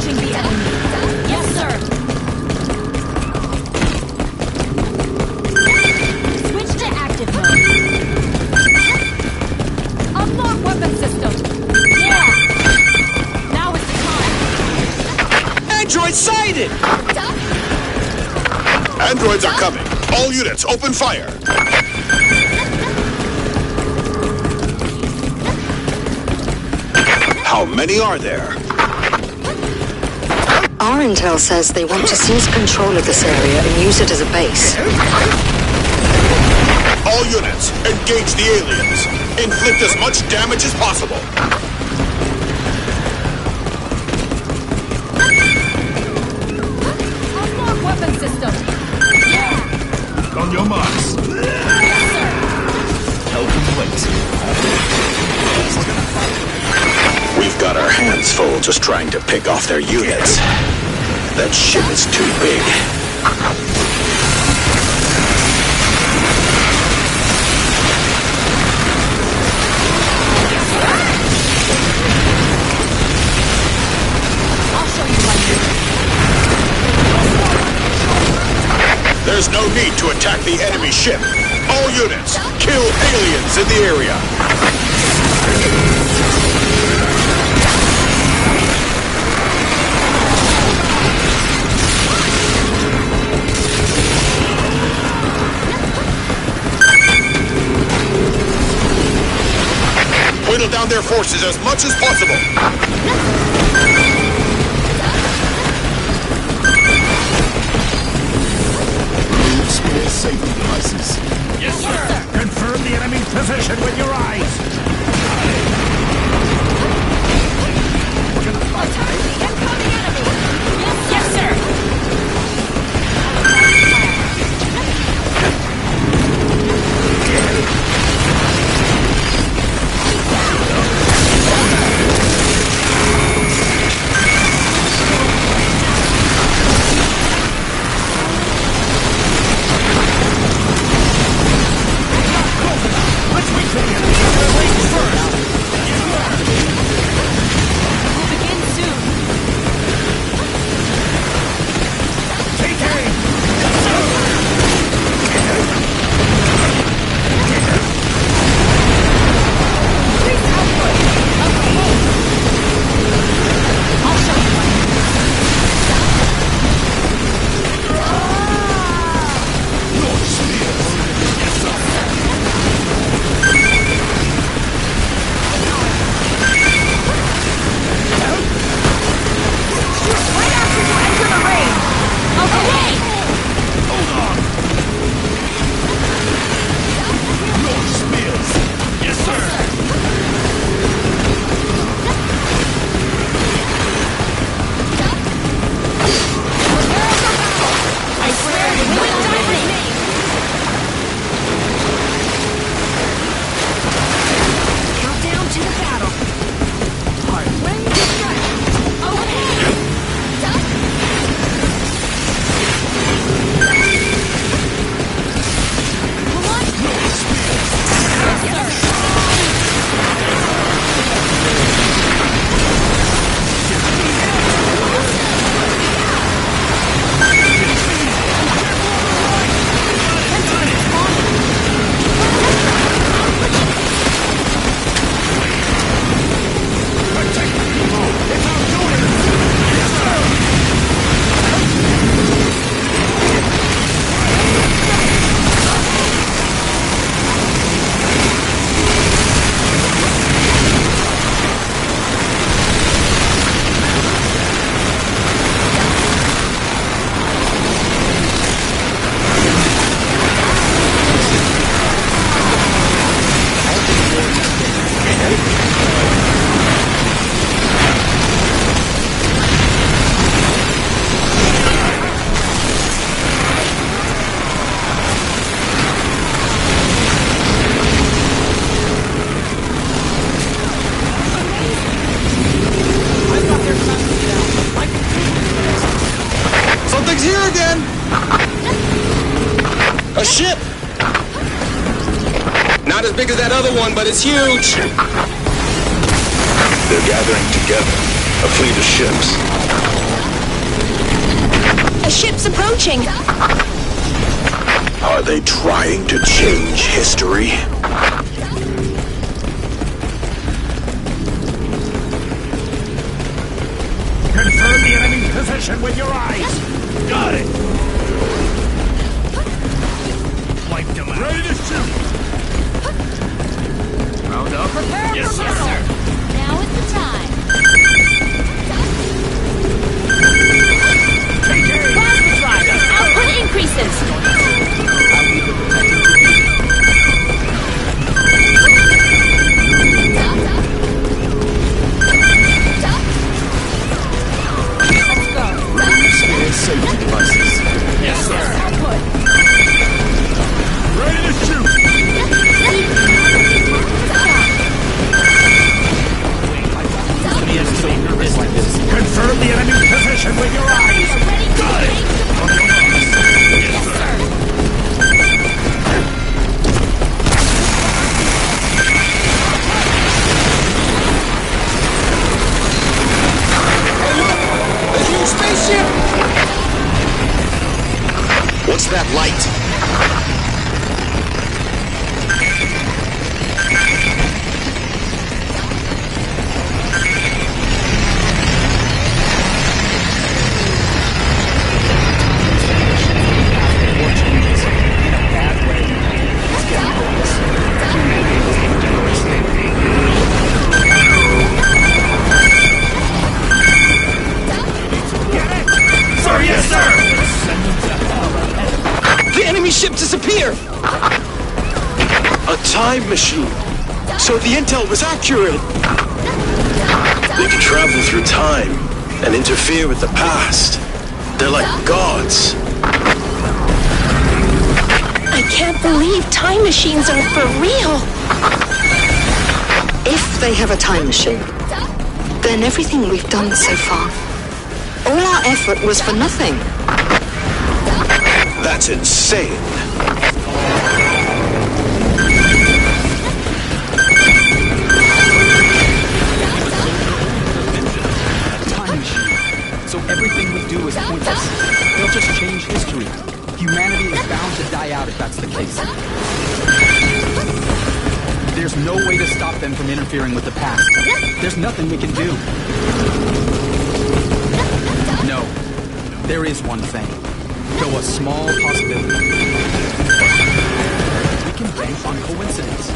Approaching the enemy. Yes, sir. Switch to active mode. Unlock weapon system. Yeah. Now is the time. Android sighted! Androids are coming. All units, open fire. How many are there? Our intel says they want to seize control of this area and use it as a base. All units, engage the aliens. Inflict as much damage as possible. Unlock weapon system. Yeah. On your marks. Yes, sir. Help him wait. We've got our hands full just trying to pick off their units. That ship is too big. I'll show you my unit. There's no need to attack the enemy ship. All units, kill aliens in the area. Whittle down their forces as much as possible. Spear safety devices. Yes, sir. Confirm the enemy's position with your eyes. Attack the incoming enemy. Yes, sir. Let's wait for the enemy. First. We'll begin soon. Take aim. Increase output. Okay. I'll show you my unit. Right after you enter the range. Okay. Hold on. Your spears. Yes, sir. I swear we will dominate. Countdown to the battle. Ready to strike. Okay. Something's here again! A ship! Not as big as that other one, but it's huge! They're gathering together. A fleet of ships. A ship's approaching. Are they trying to change history? Confirm the enemy's position with your eyes. Got it. Wiped them out. Ready to shoot. Round up. Prepare Yes, for sir. battle. Now is the time. Plasma drive. Output increases. Safety devices. Yes, sir. Output. Ready to shoot. Confirm the enemy's position with your eyes. Got it. Yes, sir. A huge spaceship! What's that light? Sir, yes, sir. The enemy ship disappeared! A time machine. So the intel was accurate. They can travel through time and interfere with the past. They're like gods. I can't believe time machines are for real. If they have a time machine, then everything we've done so far, all our effort was for nothing. That's insane. Time machine. So everything we do is pointless. They'll just change history. Humanity is bound to die out if that's the case. There's no way to stop them from interfering with the past. There's nothing we can do. No. There is one thing. Though a small possibility. We can bank on coincidence.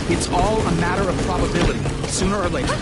It's all a matter of probability, sooner or later.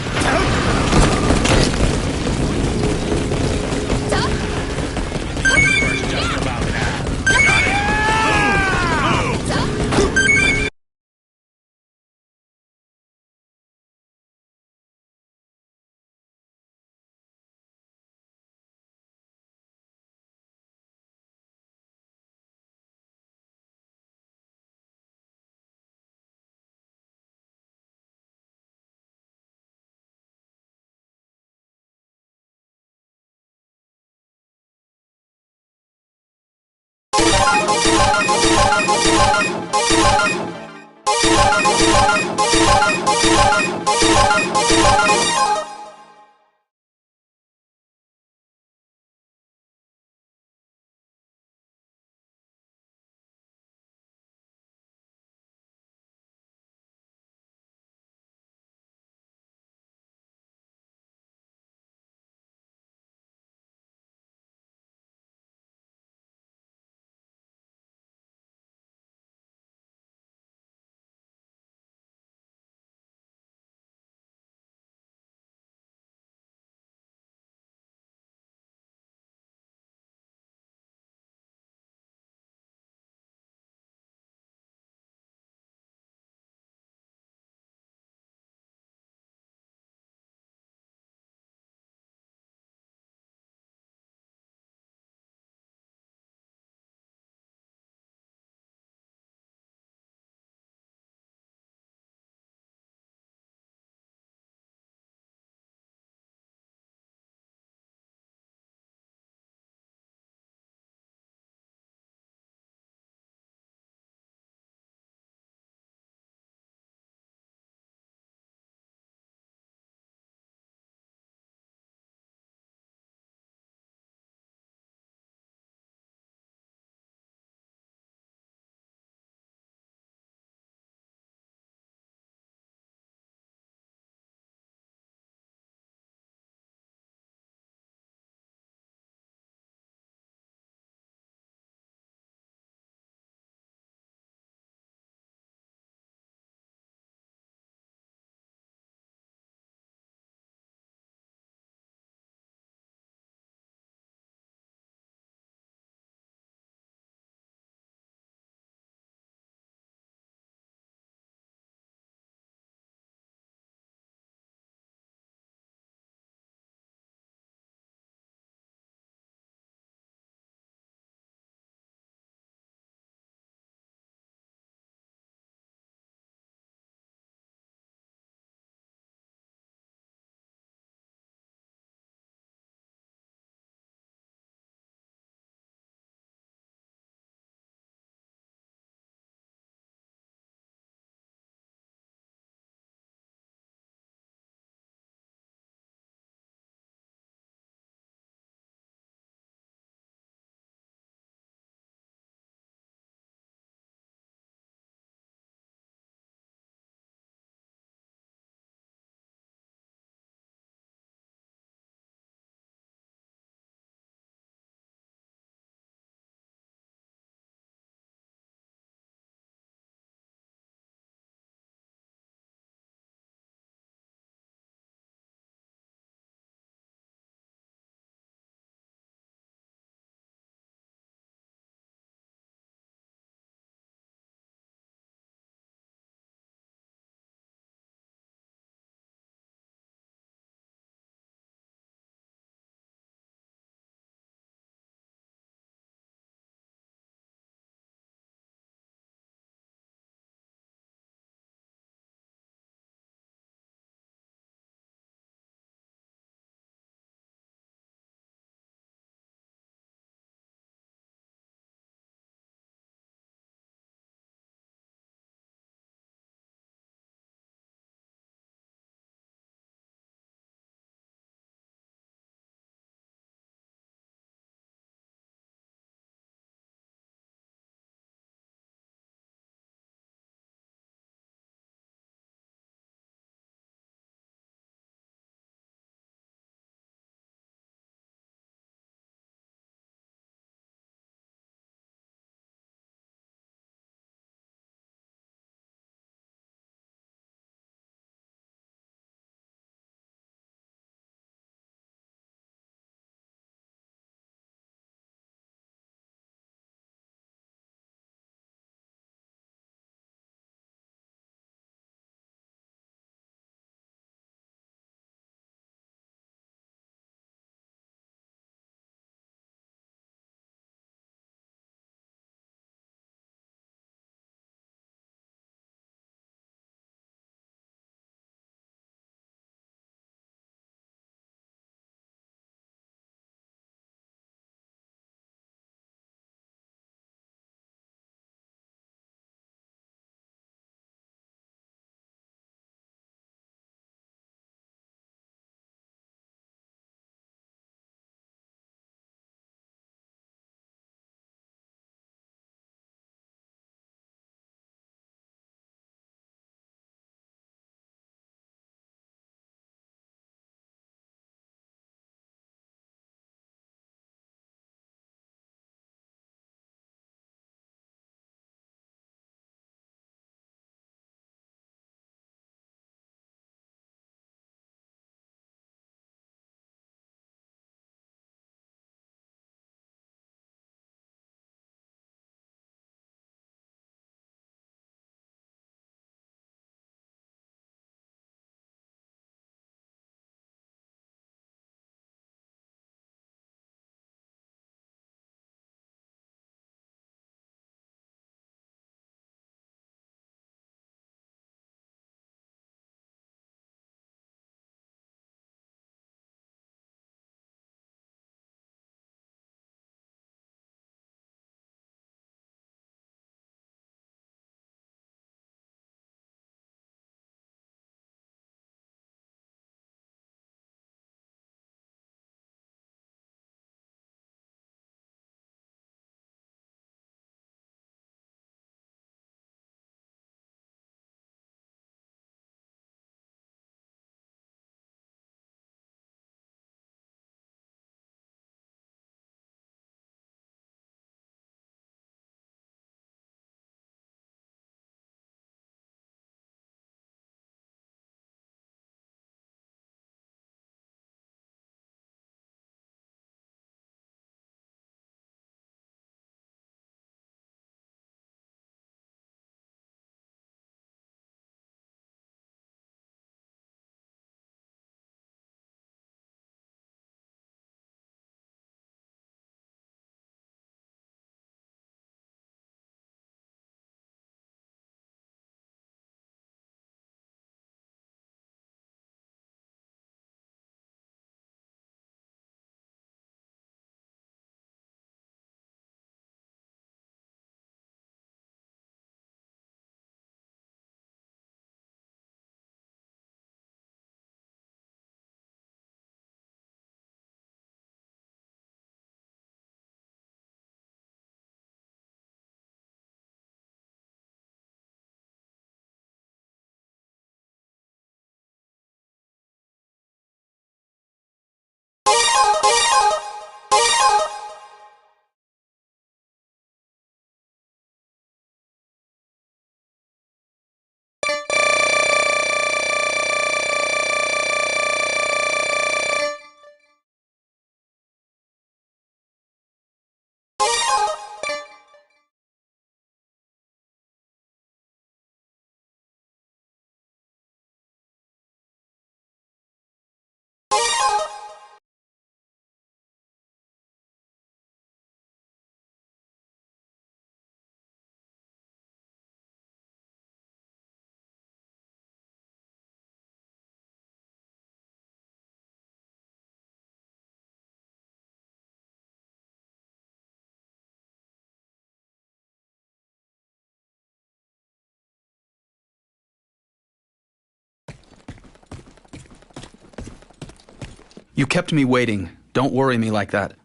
You kept me waiting. Don't worry me like that.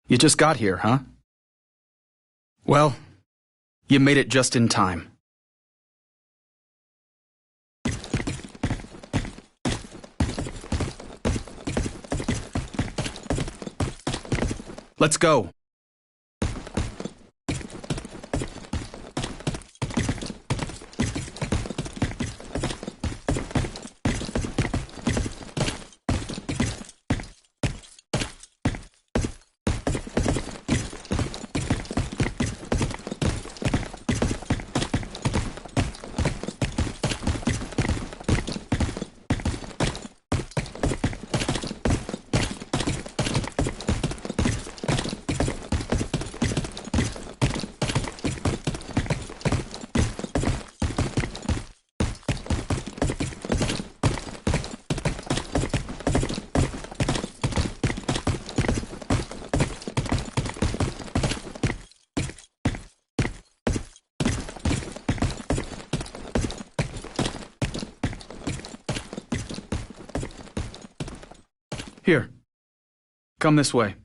You just got here, huh? Well, you made it just in time. Let's go. Here. Come this way.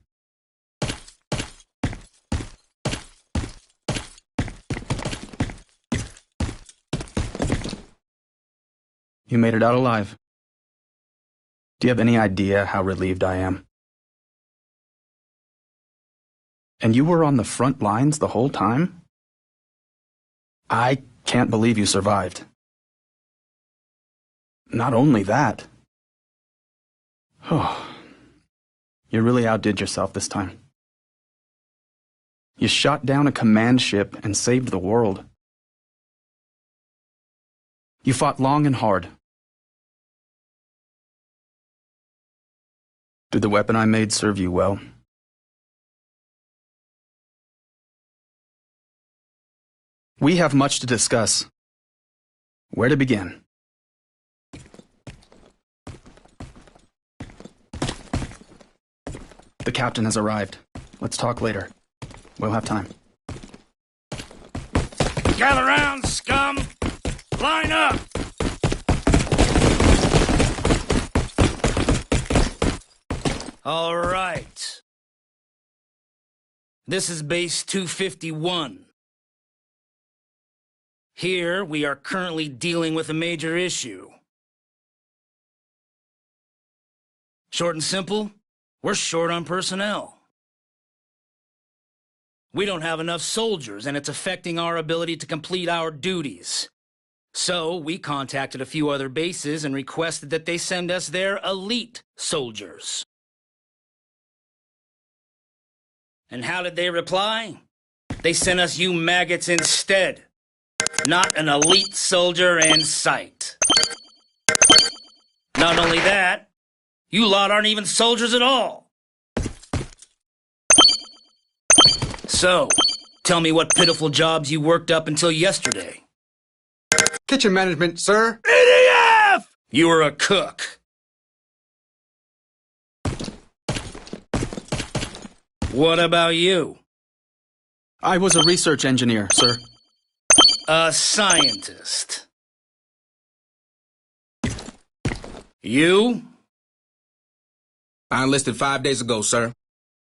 You made it out alive. Do you have any idea how relieved I am? And you were on the front lines the whole time? I can't believe you survived. Not only that. Oh. You really outdid yourself this time. You shot down a command ship and saved the world. You fought long and hard. Did the weapon I made serve you well? We have much to discuss. Where to begin? The captain has arrived. Let's talk later. We'll have time. Gather round, scum! Line up! All right. This is Base 251. Here, we are currently dealing with a major issue. Short and simple, we're short on personnel. We don't have enough soldiers, and it's affecting our ability to complete our duties. So, we contacted a few other bases and requested that they send us their elite soldiers. And how did they reply? They sent us you maggots instead. Not an elite soldier in sight. Not only that, you lot aren't even soldiers at all. So, tell me what pitiful jobs you worked up until yesterday. Kitchen management, sir. EDF! You were a cook. What about you? I was a research engineer, sir. A scientist. You? I enlisted 5 days ago, sir.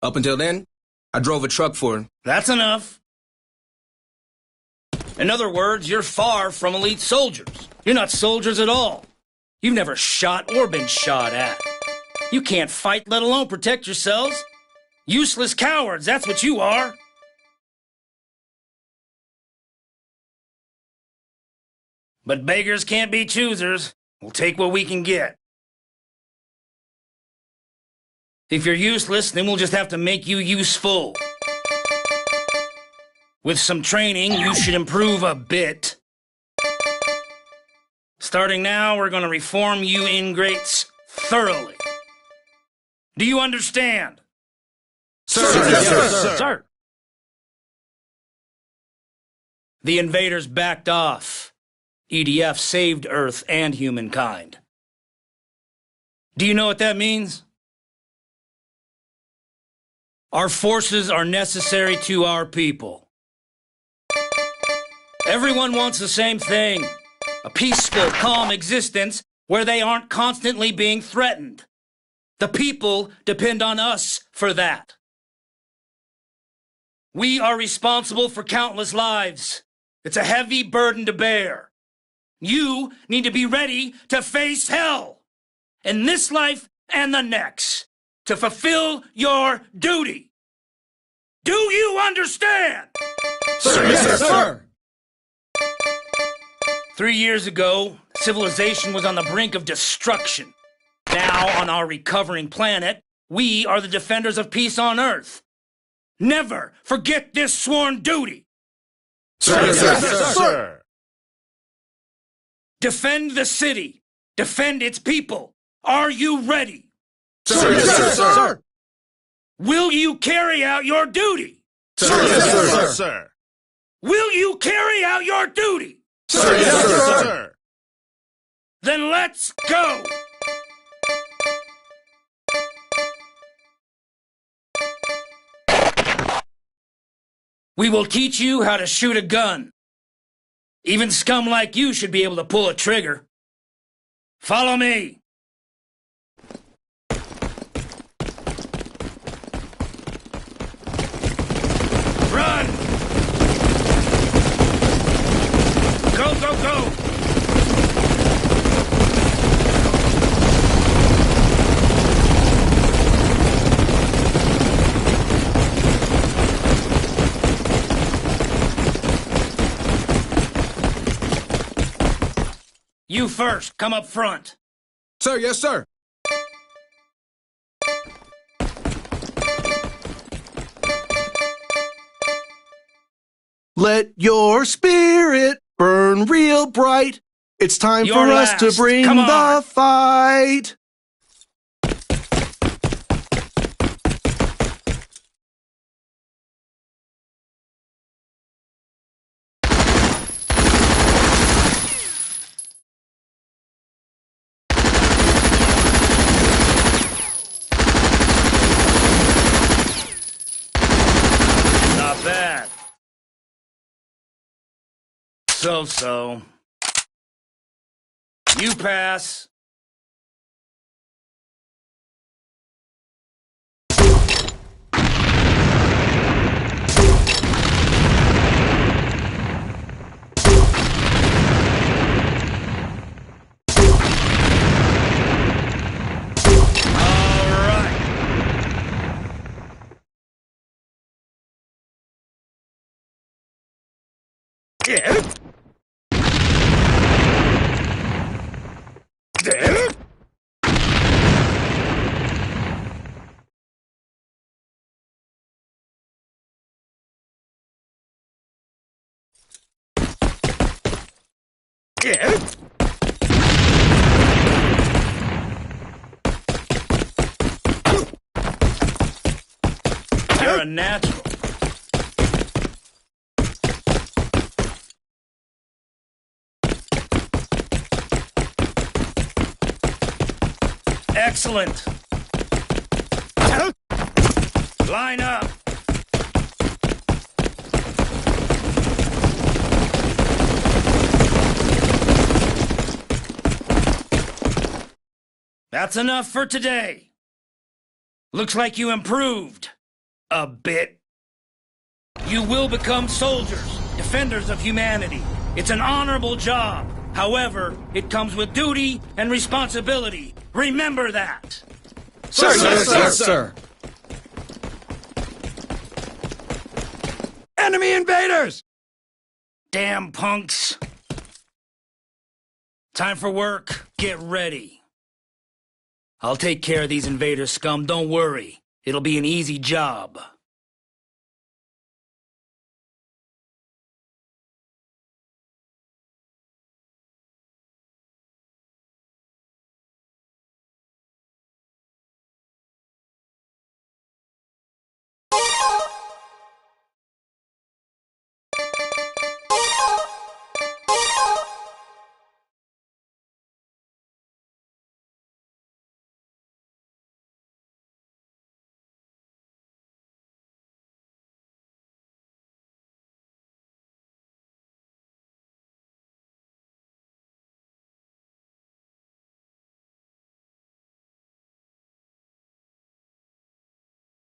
Up until then, I drove a truck for... That's enough. In other words, you're far from elite soldiers. You're not soldiers at all. You've never shot or been shot at. You can't fight, let alone protect yourselves. Useless cowards, that's what you are. But beggars can't be choosers. We'll take what we can get. If you're useless, then we'll just have to make you useful. With some training, you should improve a bit. Starting now, we're going to reform you ingrates thoroughly. Do you understand? Sir! Yes, sir! Sir! The invaders backed off. EDF saved Earth and humankind. Do you know what that means? Our forces are necessary to our people. Everyone wants the same thing. A peaceful, calm existence where they aren't constantly being threatened. The people depend on us for that. We are responsible for countless lives. It's a heavy burden to bear. You need to be ready to face hell in this life and the next to fulfill your duty. Do you understand? Sir, yes, sir. 3 years ago, civilization was on the brink of destruction. Now, on our recovering planet, we are the defenders of peace on Earth. Never forget this sworn duty. Sir, yes, sir. Defend the city. Defend its people. Are you ready? Sir, yes, sir. Will you carry out your duty? Sir, yes, sir. Will you carry out your duty? Sir, yes, sir. Then let's go! We will teach you how to shoot a gun. Even scum like you should be able to pull a trigger. Follow me. Run! Go, go, go! You first, come up front. Sir, yes, sir. Let your spirit burn real bright. It's time You're for us last. to bring Come on. the fight. Not bad. So-so. You pass. All right. Yeah. There. Yeah. You're a natural. Excellent. Line up. That's enough for today. Looks like you improved. A bit. You will become soldiers, defenders of humanity. It's an honorable job. However, it comes with duty and responsibility. Remember that. Sir, yes, sir. Enemy invaders! Damn punks. Time for work. Get ready. I'll take care of these invader scum, don't worry. It'll be an easy job.